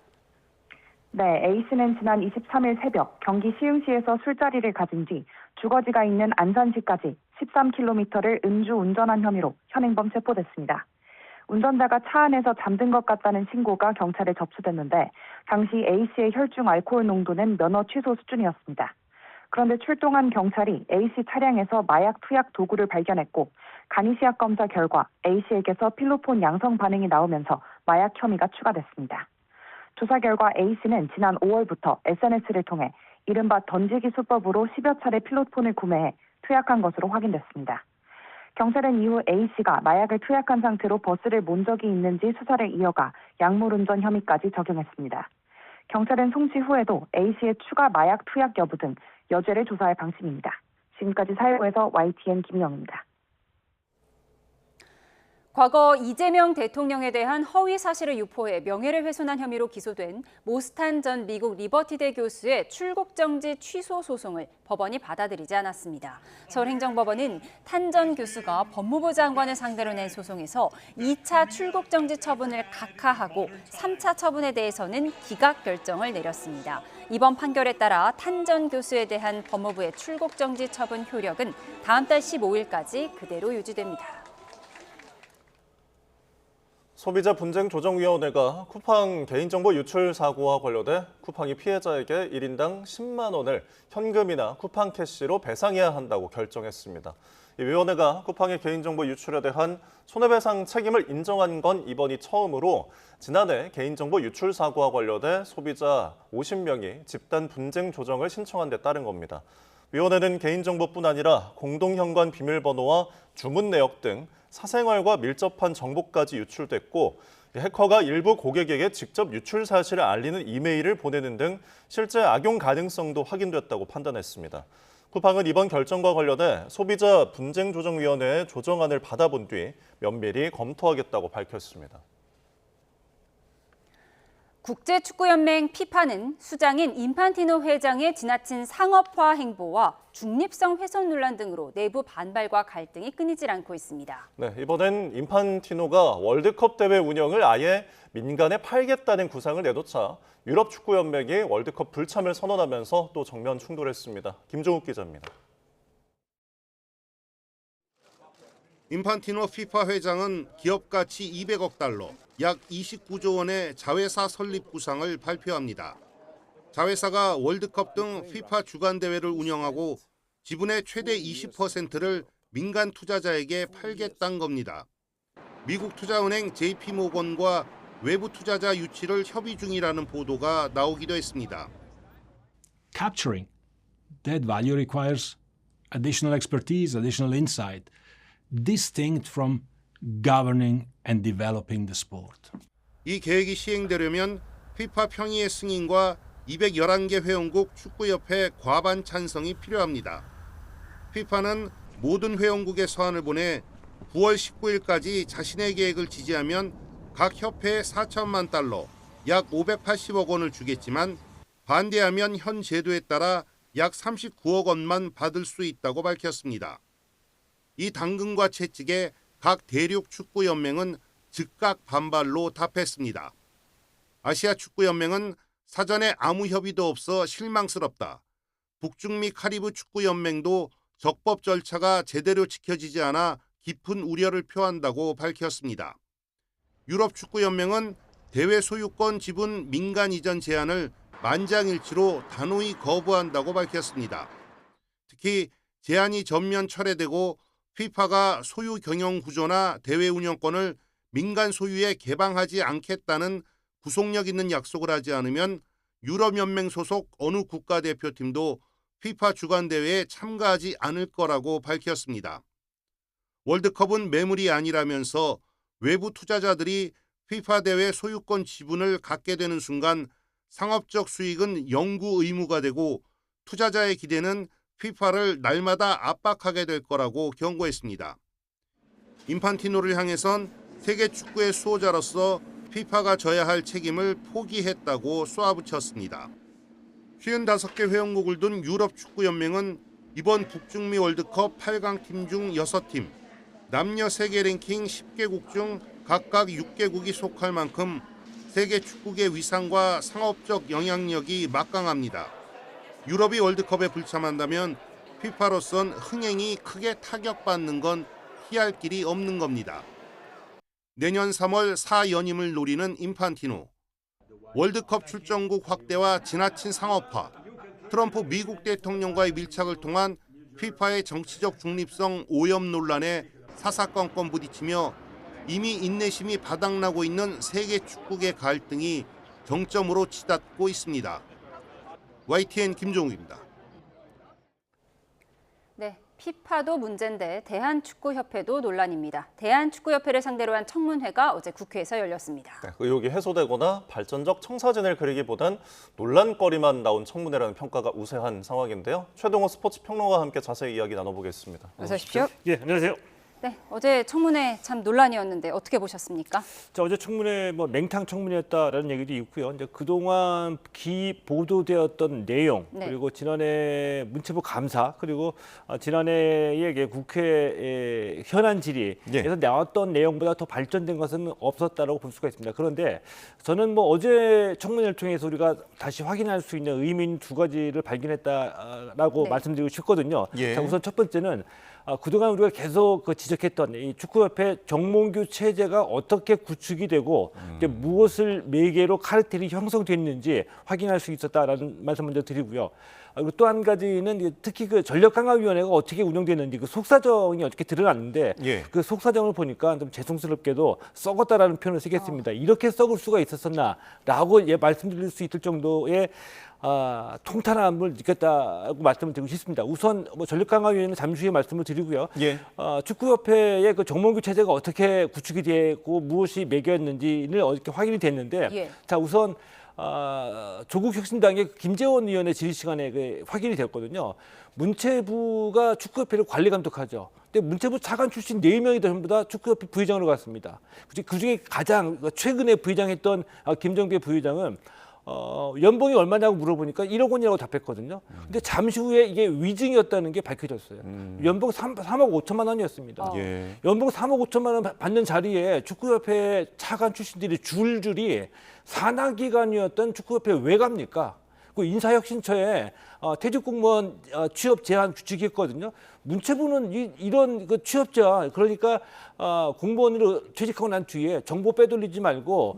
네, A씨는 지난 23일 새벽 경기 시흥시에서 술자리를 가진 뒤 주거지가 있는 안산시까지 13km를 음주운전한 혐의로 현행범 체포됐습니다. 운전자가 차 안에서 잠든 것 같다는 신고가 경찰에 접수됐는데 당시 A씨의 혈중 알코올 농도는 면허 취소 수준이었습니다. 그런데 출동한 경찰이 A씨 차량에서 마약 투약 도구를 발견했고 간이시약 검사 결과 A씨에게서 필로폰 양성 반응이 나오면서 마약 혐의가 추가됐습니다. 조사 결과 A씨는 지난 5월부터 SNS를 통해 이른바 던지기 수법으로 10여 차례 필로폰을 구매해 투약한 것으로 확인됐습니다. 경찰은 이후 A씨가 마약을 투약한 상태로 버스를 몬 적이 있는지 수사를 이어가 약물운전 혐의까지 적용했습니다. 경찰은 송치 후에도 A씨의 추가 마약 투약 여부 등 여죄를 조사할 방침입니다. 지금까지 사회부에서 YTN 김영입니다. 과거 이재명 대통령에 대한 허위 사실을 유포해 명예를 훼손한 혐의로 기소된 모스탄 전 미국 리버티대 교수의 출국 정지 취소 소송을 법원이 받아들이지 않았습니다. 서울행정법원은 탄 전 교수가 법무부 장관을 상대로 낸 소송에서 2차 출국 정지 처분을 각하하고 3차 처분에 대해서는 기각 결정을 내렸습니다. 이번 판결에 따라 탄 전 교수에 대한 법무부의 출국 정지 처분 효력은 다음 달 15일까지 그대로 유지됩니다. 소비자분쟁조정위원회가 쿠팡 개인정보 유출 사고와 관련해 쿠팡이 피해자에게 1인당 10만 원을 현금이나 쿠팡 캐시로 배상해야 한다고 결정했습니다. 이 위원회가 쿠팡의 개인정보 유출에 대한 손해배상 책임을 인정한 건 이번이 처음으로 지난해 개인정보 유출 사고와 관련해 소비자 50명이 집단 분쟁 조정을 신청한 데 따른 겁니다. 위원회는 개인정보뿐 아니라 공동현관 비밀번호와 주문 내역 등 사생활과 밀접한 정보까지 유출됐고 해커가 일부 고객에게 직접 유출 사실을 알리는 이메일을 보내는 등 실제 악용 가능성도 확인됐다고 판단했습니다. 쿠팡은 이번 결정과 관련해 소비자 분쟁조정위원회의 조정안을 받아본 뒤 면밀히 검토하겠다고 밝혔습니다. 국제축구연맹 피파는 수장인 인판티노 회장의 지나친 상업화 행보와 중립성 훼손 논란 등으로 내부 반발과 갈등이 끊이질 않고 있습니다. 네, 이번엔 인판티노가 월드컵 대회 운영을 아예 민간에 팔겠다는 구상을 내놓자 유럽축구연맹이 월드컵 불참을 선언하면서 또 정면 충돌했습니다. 김종욱 기자입니다. 인판티노 피파 회장은 기업 가치 200억 달러, 약 29조 원의 자회사 설립 구상을 발표합니다. 자회사가 월드컵 등 피파 주간 대회를 운영하고 지분의 최대 20%를 민간 투자자에게 팔겠다는 겁니다. 미국 투자은행 JP모건과 외부 투자자 유치를 협의 중이라는 보도가 나오기도 했습니다. Capturing that value requires additional expertise, additional insight, distinct from governing and developing the sport. 이 계획이 시행되려면 피파 평의회 승인과 211개 회원국 축구협회 과반 찬성이 필요합니다. 피파는 모든 회원국에 서한을 보내 9월 19일까지 자신의 계획을 지지하면 각 협회에 4천만 달러, 약 580억 원을 주겠지만 반대하면 현 제도에 따라 약 39억 원만 받을 수 있다고 밝혔습니다. 이 당근과 채찍에 각 대륙 축구연맹은 즉각 반발로 답했습니다. 아시아 축구연맹은 사전에 아무 협의도 없어 실망스럽다. 북중미 카리브 축구연맹도 적법 절차가 제대로 지켜지지 않아 깊은 우려를 표한다고 밝혔습니다. 유럽축구연맹은 대회 소유권 지분 민간 이전 제한을 만장일치로 단호히 거부한다고 밝혔습니다. 특히 제한이 전면 철회되고 FIFA가 소유 경영 구조나 대회 운영권을 민간 소유에 개방하지 않겠다는 구속력 있는 약속을 하지 않으면 유럽연맹 소속 어느 국가대표팀도 FIFA 주간 대회에 참가하지 않을 거라고 밝혔습니다. 월드컵은 매물이 아니라면서 외부 투자자들이 FIFA 대회 소유권 지분을 갖게 되는 순간 상업적 수익은 영구 의무가 되고 투자자의 기대는 FIFA를 날마다 압박하게 될 거라고 경고했습니다. 인판티노를 향해선 세계 축구의 수호자로서 FIFA가 져야 할 책임을 포기했다고 쏘아붙였습니다. 55개 회원국을 둔 유럽축구연맹은 이번 북중미 월드컵 8강 팀 중 6팀, 남녀 세계 랭킹 10개국 중 각각 6개국이 속할 만큼 세계 축구계 위상과 상업적 영향력이 막강합니다. 유럽이 월드컵에 불참한다면 FIFA로선 흥행이 크게 타격받는 건 피할 길이 없는 겁니다. 내년 3월 4연임을 노리는 인판티노. 월드컵 출전국 확대와 지나친 상업화, 트럼프 미국 대통령과의 밀착을 통한 FIFA의 정치적 중립성 오염 논란에 사사건건 부딪히며 이미 인내심이 바닥나고 있는 세계 축구계 갈등이 정점으로 치닫고 있습니다. YTN 김종욱입니다. 네, FIFA도 문제인데 대한축구협회도 논란입니다. 대한축구협회를 상대로 한 청문회가 어제 국회에서 열렸습니다. 네, 의혹이 해소되거나 발전적 청사진을 그리기보단 논란거리만 나온 청문회라는 평가가 우세한 상황인데요. 최동호 스포츠 평론가와 함께 자세히 이야기 나눠보겠습니다. 어서 오십시오. 예, 안녕하세요. 네, 어제 청문회 참 논란이었는데 어떻게 보셨습니까? 자, 어제 청문회 맹탕 청문회였다라는 얘기도 있고요. 이제 그동안 보도되었던 내용, 네. 그리고 지난해 문체부 감사, 그리고 지난해에 국회 현안 질의에서 나왔던 내용보다 더 발전된 것은 없었다라고 볼 수가 있습니다. 그런데 저는 어제 청문회를 통해서 우리가 다시 확인할 수 있는 의미 있는 두 가지를 발견했다라고 말씀드리고 싶거든요. 자, 우선 첫 번째는 그동안 우리가 계속 지적했던 이 축구협회 정몽규 체제가 어떻게 구축이 되고 무엇을 매개로 카르텔이 형성됐는지 확인할 수 있었다라는 말씀 먼저 드리고요. 그리고 또 한 가지는 특히 그 전력강화위원회가 어떻게 운영되는지 그 속사정이 어떻게 드러났는데 그 속사정을 보니까 좀 죄송스럽게도 썩었다라는 표현을 쓰겠습니다. 이렇게 썩을 수가 있었었나라고 말씀드릴 수 있을 정도의 통탄함을 느꼈다고 말씀을 드리고 싶습니다. 우선 전력강화위원회는 잠시 후에 말씀을 드리고요. 축구협회의 그 정몽규 체제가 어떻게 구축이 되고 무엇이 매개였는지는 어떻게 확인이 됐는데, 자 우선 조국혁신당의 김재원 의원의 질의 시간에 확인이 됐거든요. 문체부가 축구협회를 관리 감독하죠. 근데 문체부 차관 출신 4명이 전부 다 축구협회 부회장으로 갔습니다. 그중에 가장 최근에 부회장했던 김정배 부회장은 연봉이 얼마냐고 물어보니까 1억 원이라고 답했거든요. 근데 잠시 후에 이게 위증이었다는 게 밝혀졌어요. 연봉 3억 5천만 원이었습니다. 연봉 3억 5천만 원 받는 자리에 축구협회 차관 출신들이 줄줄이 산하기관이었던 축구협회 왜 갑니까? 그 인사혁신처에 퇴직 공무원 취업 제한 규칙했거든요. 문체부는 이런 그 취업 제한, 그러니까 공무원으로 퇴직하고 난 뒤에 정보 빼돌리지 말고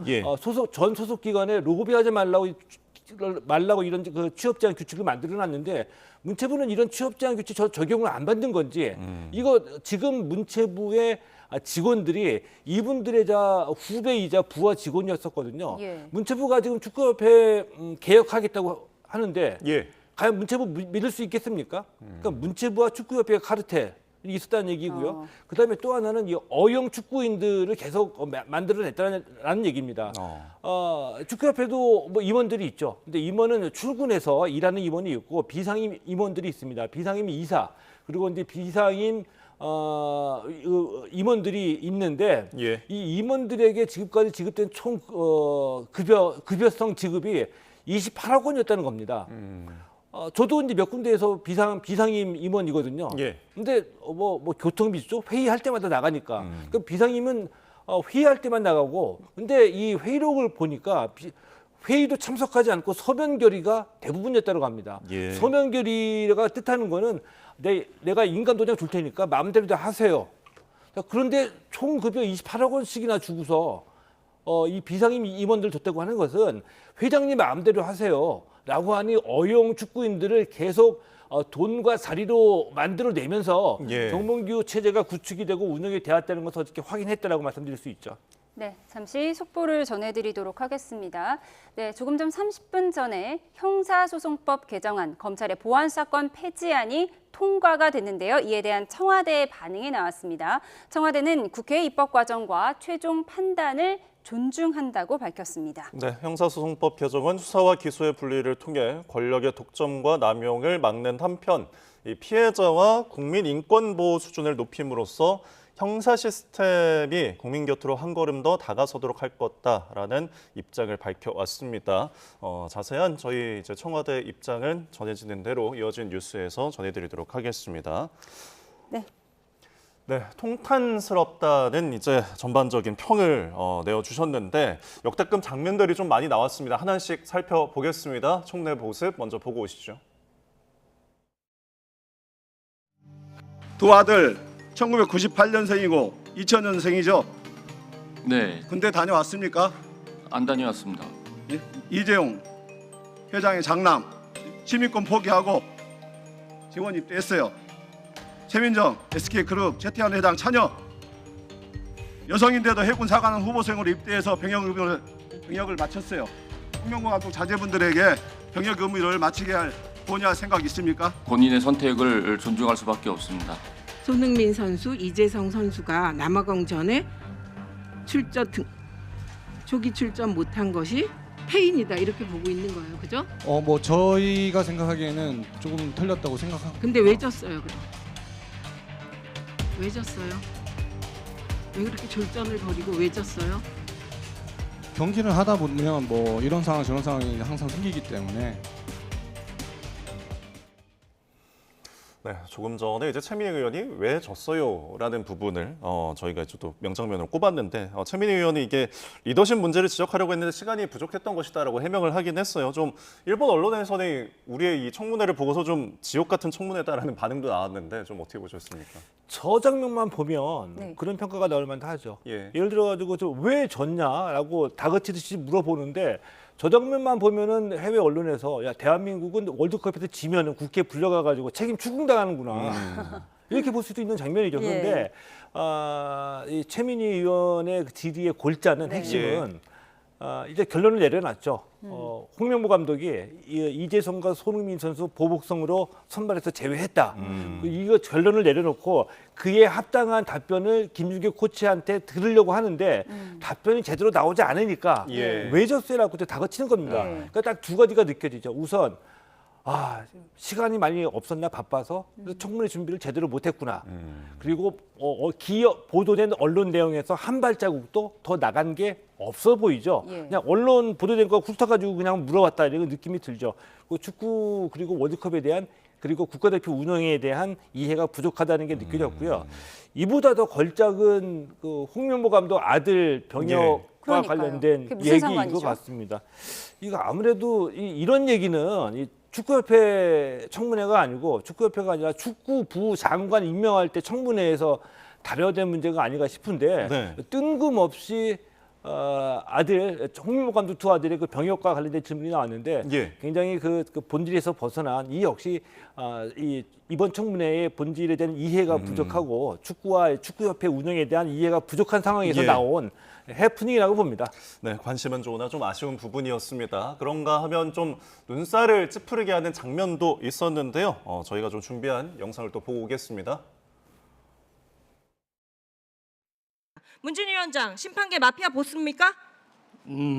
전 소속 기관에 로비하지 말라고 이런 그 취업 제한 규칙을 만들어놨는데 문체부는 이런 취업 제한 규칙 적용을 안 받는 건지 이거 지금 문체부의 직원들이 이분들의 후배이자 부하 직원이었었거든요. 문체부가 지금 축구협회 개혁하겠다고 하는데 과연 문체부 믿을 수 있겠습니까? 그러니까 문체부와 축구협회의 카르텔이 있었다는 얘기고요. 그다음에 또 하나는 이 어용 축구인들을 계속 만들어냈다는 얘기입니다. 축구협회도 임원들이 있죠. 근데 임원은 출근해서 일하는 임원이 있고 비상임 임원들이 있습니다. 비상임 이사, 그리고 이제 비상임 임원들이 있는데 이 임원들에게 지금까지 지급된 총 급여성 지급이 28억 원이었다는 겁니다. 저도 이제 몇 군데에서 비상임 임원이거든요. 근데 교통비죠? 회의할 때마다 나가니까. 그러니까 비상임은 회의할 때만 나가고, 근데 이 회의록을 보니까 회의도 참석하지 않고 서면 결의가 대부분이었다고 합니다. 서면 결의가 뜻하는 거는 내가 인감 도장 줄 테니까 마음대로 다 하세요. 그런데 총 급여 28억 원씩이나 주고서 이 비상임 임원들 줬다고 하는 것은 회장님 마음대로 하세요라고 하니 어용 축구인들을 계속 돈과 사리로 만들어내면서 예. 정몽규 체제가 구축이 되고 운영이 되었다는 것을 어저께 확인했다라고 말씀드릴 수 있죠. 네, 잠시 속보를 전해드리도록 하겠습니다. 네, 조금 전 30분 전에 형사소송법 개정안, 검찰의 보안사건 폐지안이 통과가 됐는데요. 이에 대한 청와대의 반응이 나왔습니다. 청와대는 국회 입법 과정과 최종 판단을 존중한다고 밝혔습니다. 네, 형사소송법 개정은 수사와 기소의 분리를 통해 권력의 독점과 남용을 막는 한편 이 피해자와 국민 인권 보호 수준을 높임으로써 형사 시스템이 국민 곁으로 한 걸음 더 다가서도록 할 것다라는 입장을 밝혀왔습니다. 자세한 저희 이제 청와대 입장은 전해지는 대로 이어진 뉴스에서 전해드리도록 하겠습니다. 네. 네, 통탄스럽다는 이제 전반적인 평을 내어주셨는데 역대급 장면들이 좀 많이 나왔습니다. 하나씩 살펴보겠습니다. 총내 모습 먼저 보고 오시죠. 두 아들 1998년생이고 2000년생이죠. 네, 군대 다녀왔습니까? 안 다녀왔습니다. 예? 이재용 회장의 장남 시민권 포기하고 지원 입대했어요. 최민정 SK그룹 최태환 회장 차녀 여성인데도 해군 사관원 후보생으로 입대해서 병역 의무를 마쳤어요. 홍명보 감독 자제분들에게 병역 의무를 마치게 할 본의할 생각 있습니까? 본인의 선택을 존중할 수밖에 없습니다. 손흥민 선수, 이재성 선수가 남아공전에 조기 출전 못한 것이 패인이다 이렇게 보고 있는 거예요, 그죠? 뭐 저희가 생각하기에는 조금 틀렸다고 생각합니다. 근데 왜 졌어요, 그럼? 왜 졌어요? 왜 그렇게 졸전을 벌이고 왜 졌어요? 경기를 하다 보면 뭐 이런 상황 저런 상황이 항상 생기기 때문에. 네, 조금 전에 이제 최민희 의원이 왜 졌어요라는 부분을 저희가 또 명장면으로 꼽았는데 최민희 의원이 이게 리더십 문제를 지적하려고 했는데 시간이 부족했던 것이다라고 해명을 하긴 했어요. 좀 일본 언론에서는 우리의 이 청문회를 보고서 좀 지옥 같은 청문회다라는 반응도 나왔는데 좀 어떻게 보셨습니까? 저 장면만 보면 네. 그런 평가가 나올 만도 하죠. 예. 예를 들어가지고 왜 졌냐라고 다그치듯이 물어보는데 저 장면만 보면은 해외 언론에서 야 대한민국은 월드컵에서 지면은 국회에 불려가가지고 책임 추궁당하는구나 이렇게 볼 수도 있는 장면이죠. 그런데 이 최민희 의원의 그 질의의 골자는 핵심은 이제 결론을 내려놨죠. 홍명보 감독이 이재성과 손흥민 선수 보복성으로 선발해서 제외했다. 이거 결론을 내려놓고 그에 합당한 답변을 김주경 코치한테 들으려고 하는데 답변이 제대로 나오지 않으니까 왜 졌어요라고 다그치는 겁니다. 그러니까 딱 두 가지가 느껴지죠. 우선 시간이 많이 없었나 바빠서 청문회 준비를 제대로 못했구나. 그리고 보도된 언론 내용에서 한 발자국도 더 나간 게 없어 보이죠. 그냥 언론 보도된 거 훑어가지고 그냥 물어봤다 이런 느낌이 들죠. 그리고 축구 그리고 월드컵에 대한 그리고 국가대표 운영에 대한 이해가 부족하다는 게 느껴졌고요. 이보다 더 걸작은 그 홍명보 감독 아들 병역과 관련된 얘기인 것 같습니다. 이거 아무래도 이런 얘기는 축구협회 청문회가 아니고 축구협회가 아니라 축구부 장관 임명할 때 청문회에서 다뤄야 될 문제가 아닌가 싶은데 뜬금없이 아들 홍명보 감독 두 아들의 그 병역과 관련된 질문이 나왔는데 굉장히 그 본질에서 벗어난 이 역시 이번 청문회의 본질에 대한 이해가 부족하고 축구와 축구협회 운영에 대한 이해가 부족한 상황에서 나온 해프닝이라고 봅니다. 네, 관심은 좋으나 좀 아쉬운 부분이었습니다. 그런가 하면 좀 눈살을 찌푸리게 하는 장면도 있었는데요. 저희가 좀 준비한 영상을 또 보고 오겠습니다. 문준희 위원장, 심판계 마피아 보스입니까?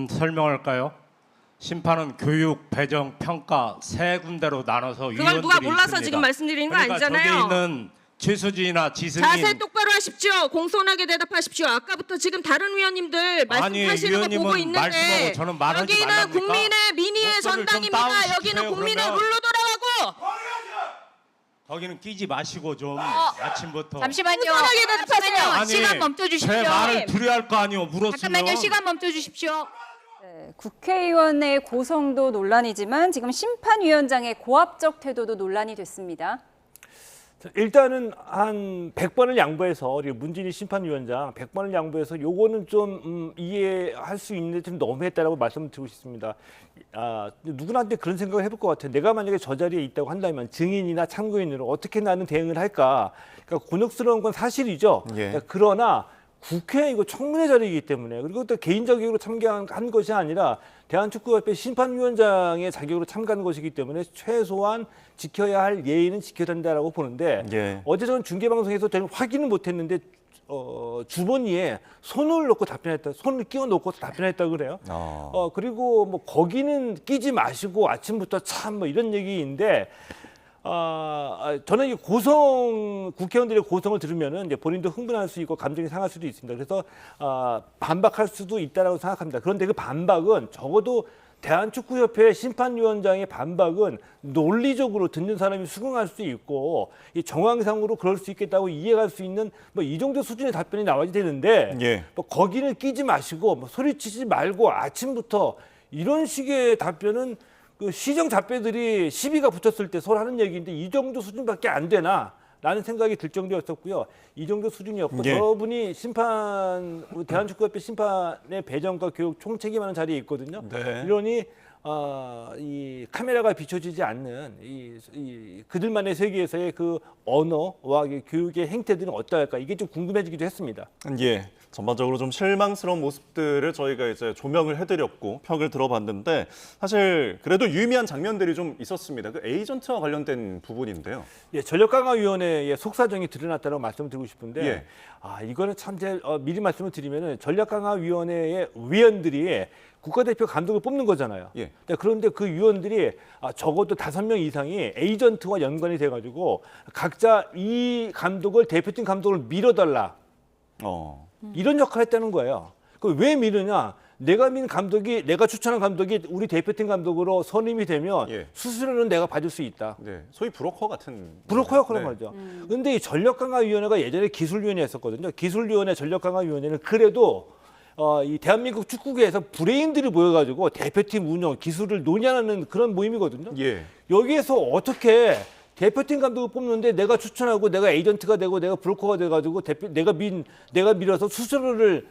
설명할까요? 심판은 교육, 배정, 평가 세 군데로 나눠서 그걸 위원들이 누가 몰라서 있습니다. 지금 말씀드리는 거 그러니까 아니잖아요. 저기 있는 최수진이나 지승인 자세 똑바로 하십시오. 공손하게 대답하십시오. 아까부터 지금 다른 위원님들 말씀하시는 거 보고 있는데 말씀하고 저는 말하지 여기는 말랍니까? 국민의 민의의 목소리를 좀 전당입니다. 다운시키세요, 여기는 국민의 그러면. 룰로 돌아가고 거기는 끼지 마시고 좀 아침부터 잠시만요. 공손하게 대답하세요. 아니, 시간 멈춰주십시오. 제 말을 들어야 할 거 아니오. 물었으면. 잠깐만요. 시간 멈춰주십시오. 국회의원의 고성도 논란이지만 지금 심판위원장의 고압적 태도도 논란이 됐습니다. 일단은 한 100번을 양보해서 우리 문진희 심판위원장 100번을 양보해서 요거는 좀 이해할 수 있는데 좀 너무했다라고 말씀드리고 싶습니다. 누구나한테 그런 생각을 해볼 것 같아요. 내가 만약에 저 자리에 있다고 한다면 증인이나 참고인으로 어떻게 나는 대응을 할까? 그러니까 곤혹스러운 건 사실이죠. 예. 그러나 국회 이거 청문회 자리이기 때문에 그리고 또 개인 자격으로 참가한 것이 아니라 대한축구협회 심판위원장의 자격으로 참가한 것이기 때문에 최소한 지켜야 할 예의는 지켜야 된다라고 보는데 예. 어제 저는 중계방송에서 저는 확인은 못했는데 주머니에 손을 넣고 답변했다, 손을 끼워 넣고 답변했다 그래요. 그리고 뭐 거기는 끼지 마시고 아침부터 참 뭐 이런 얘기인데. 저는 이 국회의원들의 고성을 들으면은 이제 본인도 흥분할 수 있고 감정이 상할 수도 있습니다. 그래서 반박할 수도 있다라고 생각합니다. 그런데 그 반박은 적어도 대한축구협회 심판위원장의 반박은 논리적으로 듣는 사람이 수긍할 수 있고 이 정황상으로 그럴 수 있겠다고 이해할 수 있는 뭐 이 정도 수준의 답변이 나와야 되는데 예. 뭐 거기는 끼지 마시고 뭐 소리치지 말고 아침부터 이런 식의 답변은 그 시정 잡배들이 시비가 붙었을 때 서로 하는 얘기인데 이 정도 수준밖에 안 되나? 라는 생각이 들 정도였었고요. 이 정도 수준이었고 예. 저분이 대한축구협회 심판의 배정과 교육 총책임하는 자리에 있거든요. 네. 이러니 이 카메라가 비춰지지 않는 그들만의 세계에서의 그 언어와 교육의 행태들은 어떨까 이게 좀 궁금해지기도 했습니다. 예. 전반적으로 좀 실망스러운 모습들을 저희가 이제 조명을 해드렸고 평을 들어봤는데 사실 그래도 유의미한 장면들이 좀 있었습니다. 그 에이전트와 관련된 부분인데요. 예, 전력강화위원회의 속사정이 드러났다고 말씀드리고 싶은데 예. 이거는 참 제일 미리 말씀을 드리면은 전력강화위원회의 위원들이 국가대표 감독을 뽑는 거잖아요. 예. 그런데 그 위원들이 적어도 5명 이상이 에이전트와 연관이 돼가지고 각자 이 감독을 대표팀 감독을 밀어달라. 이런 역할을 했다는 거예요. 왜 미느냐? 내가 민 감독이, 내가 추천한 감독이 우리 대표팀 감독으로 선임이 되면 예. 수수료는 내가 받을 수 있다. 네. 소위 브로커 같은. 브로커 역할을 네. 말이죠. 그런데 이 전력강화위원회가 예전에 기술위원회였었거든요. 기술위원회, 전력강화위원회는 그래도 이 대한민국 축구계에서 브레인들이 모여가지고 대표팀 운영, 기술을 논의하는 그런 모임이거든요. 예. 여기에서 어떻게 대표팀 감독을 뽑는데 내가 추천하고 내가 에이전트가 되고 내가 브로커가 돼가지고 내가 밀어서 수수료를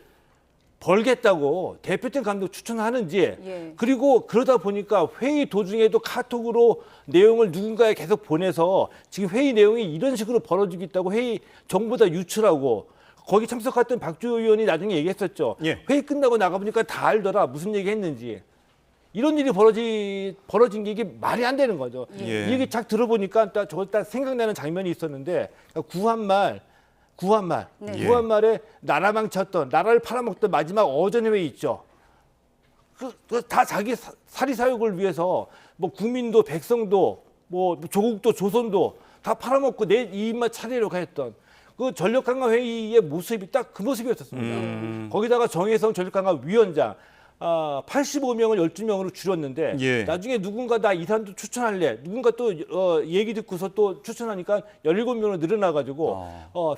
벌겠다고 대표팀 감독 추천하는지 예. 그리고 그러다 보니까 회의 도중에도 카톡으로 내용을 누군가에 계속 보내서 지금 회의 내용이 이런 식으로 벌어지고 있다고 회의 전부 다 유출하고 거기 참석했던 박주호 의원이 나중에 얘기했었죠. 예. 회의 끝나고 나가보니까 다 알더라 무슨 얘기 했는지. 이런 일이 벌어진 게 이게 말이 안 되는 거죠. 예. 이게 딱 들어보니까 딱 생각나는 장면이 있었는데 구한말에 나라망 쳤던 나라를 팔아먹던 마지막 어전회의 있죠. 다 자기 사리사욕을 위해서 뭐 국민도 백성도 뭐 조국도 조선도 다 팔아먹고 내 입맛 차리려고 했던 그 전력강화회의의 모습이 딱 그 모습이었었습니다. 거기다가 정혜성 전력강화위원장 85명을 12명으로 줄였는데 예. 나중에 누군가 나 이 사람도 추천할래 누군가 또 얘기 듣고서 또 추천하니까 17명으로 늘어나가지고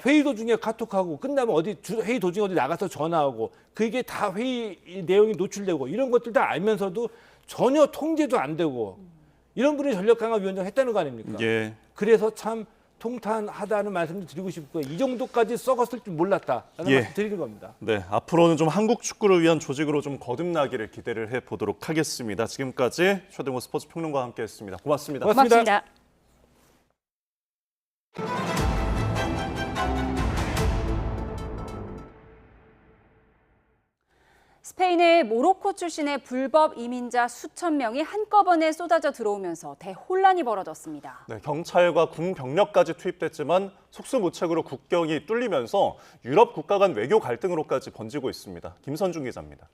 회의 도중에 카톡하고 끝나면 회의 도중에 어디 나가서 전화하고 그게 다 회의 내용이 노출되고 이런 것들 다 알면서도 전혀 통제도 안 되고 이런 분이 전력강화위원장 했다는 거 아닙니까? 예. 그래서 참 통탄하다는 말씀도 드리고 싶고요. 이 정도까지 썩었을 줄 몰랐다라는 말씀 드리는 겁니다. 네, 앞으로는 좀 한국 축구를 위한 조직으로 좀 거듭나기를 기대를 해보도록 하겠습니다. 지금까지 최동호 스포츠 평론가와 함께했습니다. 고맙습니다. 고맙습니다. 스페인의 모로코 출신의 불법 이민자 수천 명이 한꺼번에 쏟아져 들어오면서 대혼란이 벌어졌습니다. 네, 경찰과 군 병력까지 투입됐지만 속수무책으로 국경이 뚫리면서 유럽 국가 간 외교 갈등으로까지 번지고 있습니다. 김선중 기자입니다.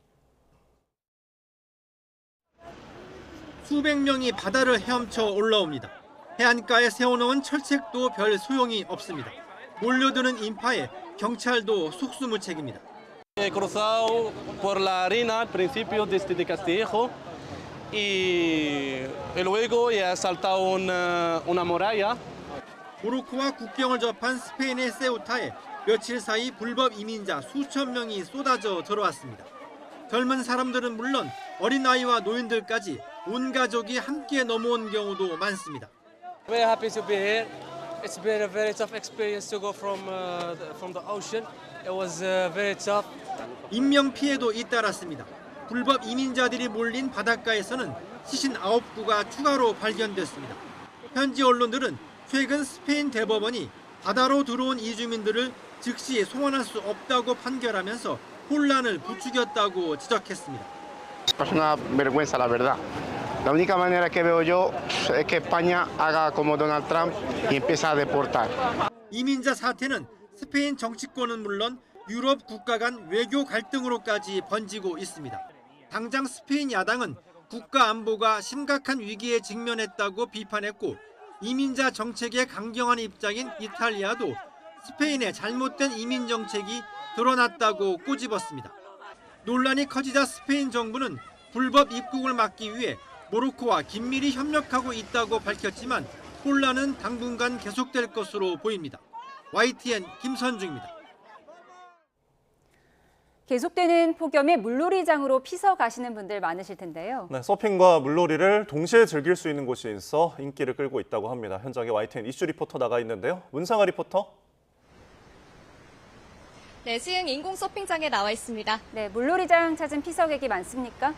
수백 명이 바다를 헤엄쳐 올라옵니다. 해안가에 세워놓은 철책도 별 소용이 없습니다. 몰려드는 인파에 경찰도 속수무책입니다. He cruzado por la arena al principio desde Castillejo y luego he saltado una muralla. 모로코와 국경을 접한 스페인의 세우타에 며칠 사이 불법 이민자 수천 명이 쏟아져 들어왔습니다. 젊은 사람들은 물론 어린아이와 노인들까지 온 가족이 함께 넘어온 경우도 많습니다. We're happy to be here. It's been a very tough experience to go from the ocean. It was very tough. 인명 피해도 잇따랐습니다. 불법 이민자들이 몰린 바닷가에서는 59구가 추가로 발견됐습니다. 현지 언론들은 최근 스페인 대법원이 바다로 들어온 이주민들을 즉시 송환할 수 없다고 판결하면서 혼란을 부추겼다고 지적했습니다. Es una vergüenza, la verdad. La única manera que veo yo es que España haga como Donald Trump y empiece a deportar. 이민자 사태는 스페인 정치권은 물론 유럽 국가 간 외교 갈등으로까지 번지고 있습니다. 당장 스페인 야당은 국가 안보가 심각한 위기에 직면했다고 비판했고 이민자 정책에 강경한 입장인 이탈리아도 스페인의 잘못된 이민 정책이 드러났다고 꼬집었습니다. 논란이 커지자 스페인 정부는 불법 입국을 막기 위해 모로코와 긴밀히 협력하고 있다고 밝혔지만 혼란은 당분간 계속될 것으로 보입니다. YTN 김선중입니다. 계속되는 폭염에 물놀이장으로 피서 가시는 분들 많으실 텐데요. 네, 서핑과 물놀이를 동시에 즐길 수 있는 곳이 있어 인기를 끌고 있다고 합니다. 현장에 YTN 이슈 리포터 나가 있는데요. 문상아 리포터. 네, 시흥 인공 서핑장에 나와 있습니다. 네, 물놀이장 찾은 피서객이 많습니까?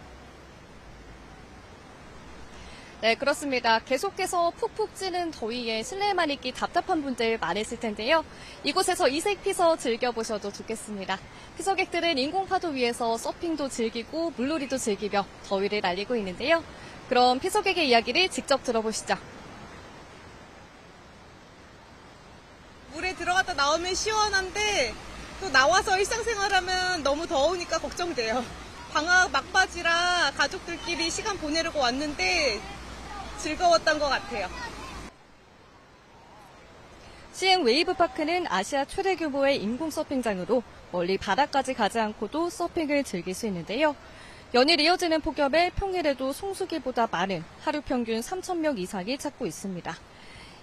네, 그렇습니다. 계속해서 푹푹 찌는 더위에 실내에만 있기 답답한 분들 많으실 텐데요. 이곳에서 이색 피서 즐겨보셔도 좋겠습니다. 피서객들은 인공 파도 위에서 서핑도 즐기고 물놀이도 즐기며 더위를 날리고 있는데요. 그럼 피서객의 이야기를 직접 들어보시죠. 물에 들어갔다 나오면 시원한데 또 나와서 일상생활하면 너무 더우니까 걱정돼요. 방학 막바지라 가족들끼리 시간 보내려고 왔는데 즐거웠던 것 같아요. 시흥 웨이브파크는 아시아 최대 규모의 인공 서핑장으로 멀리 바다까지 가지 않고도 서핑을 즐길 수 있는데요. 연일 이어지는 폭염에 평일에도 송수기보다 많은 하루 평균 3,000명 이상이 찾고 있습니다.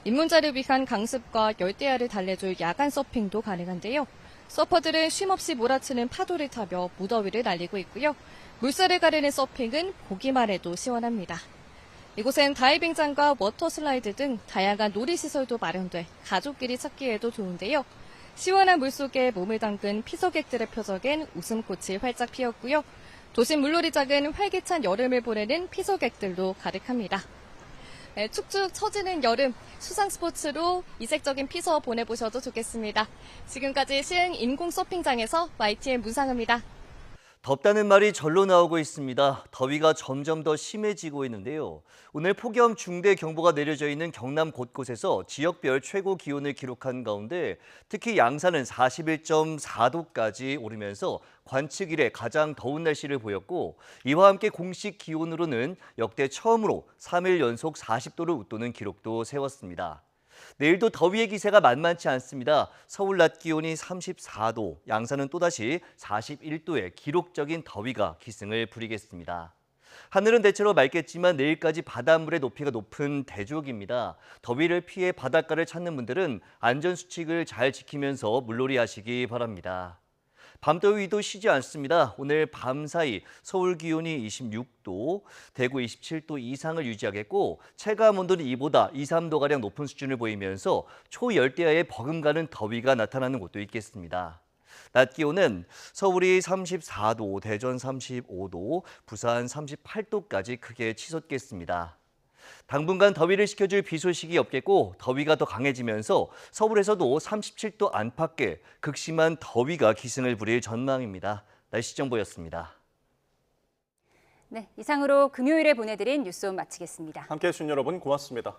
입문자를 위한 강습과 열대야를 달래줄 야간 서핑도 가능한데요. 서퍼들은 쉼없이 몰아치는 파도를 타며 무더위를 날리고 있고요. 물살을 가르는 서핑은 보기만 해도 시원합니다. 이곳엔 다이빙장과 워터 슬라이드 등 다양한 놀이시설도 마련돼 가족끼리 찾기에도 좋은데요. 시원한 물속에 몸을 담근 피서객들의 표적엔 웃음꽃이 활짝 피었고요. 도심 물놀이장은 활기찬 여름을 보내는 피서객들로 가득합니다. 네, 축축 처지는 여름, 수상 스포츠로 이색적인 피서 보내보셔도 좋겠습니다. 지금까지 시흥 인공 서핑장에서 YTN 문상입니다. 덥다는 말이 절로 나오고 있습니다. 더위가 점점 더 심해지고 있는데요. 오늘 폭염 중대 경보가 내려져 있는 경남 곳곳에서 지역별 최고 기온을 기록한 가운데 특히 양산은 41.4도까지 오르면서 관측 이래 가장 더운 날씨를 보였고 이와 함께 공식 기온으로는 역대 처음으로 3일 연속 40도를 웃도는 기록도 세웠습니다. 내일도 더위의 기세가 만만치 않습니다. 서울 낮 기온이 34도, 양산은 또다시 41도의 기록적인 더위가 기승을 부리겠습니다. 하늘은 대체로 맑겠지만 내일까지 바닷물의 높이가 높은 대조입니다. 더위를 피해 바닷가를 찾는 분들은 안전수칙을 잘 지키면서 물놀이 하시기 바랍니다. 밤더위도 쉬지 않습니다. 오늘 밤사이 서울 기온이 26도, 대구 27도 이상을 유지하겠고 체감온도는 이보다 2, 3도가량 높은 수준을 보이면서 초열대야에 버금가는 더위가 나타나는 곳도 있겠습니다. 낮 기온은 서울이 34도, 대전 35도, 부산 38도까지 크게 치솟겠습니다. 당분간 더위를 식혀줄 비 소식이 없겠고 더위가 더 강해지면서 서울에서도 37도 안팎의 극심한 더위가 기승을 부릴 전망입니다. 날씨 정보였습니다. 네, 이상으로 금요일에 보내드린 뉴스온 마치겠습니다. 함께해 주신 여러분 고맙습니다.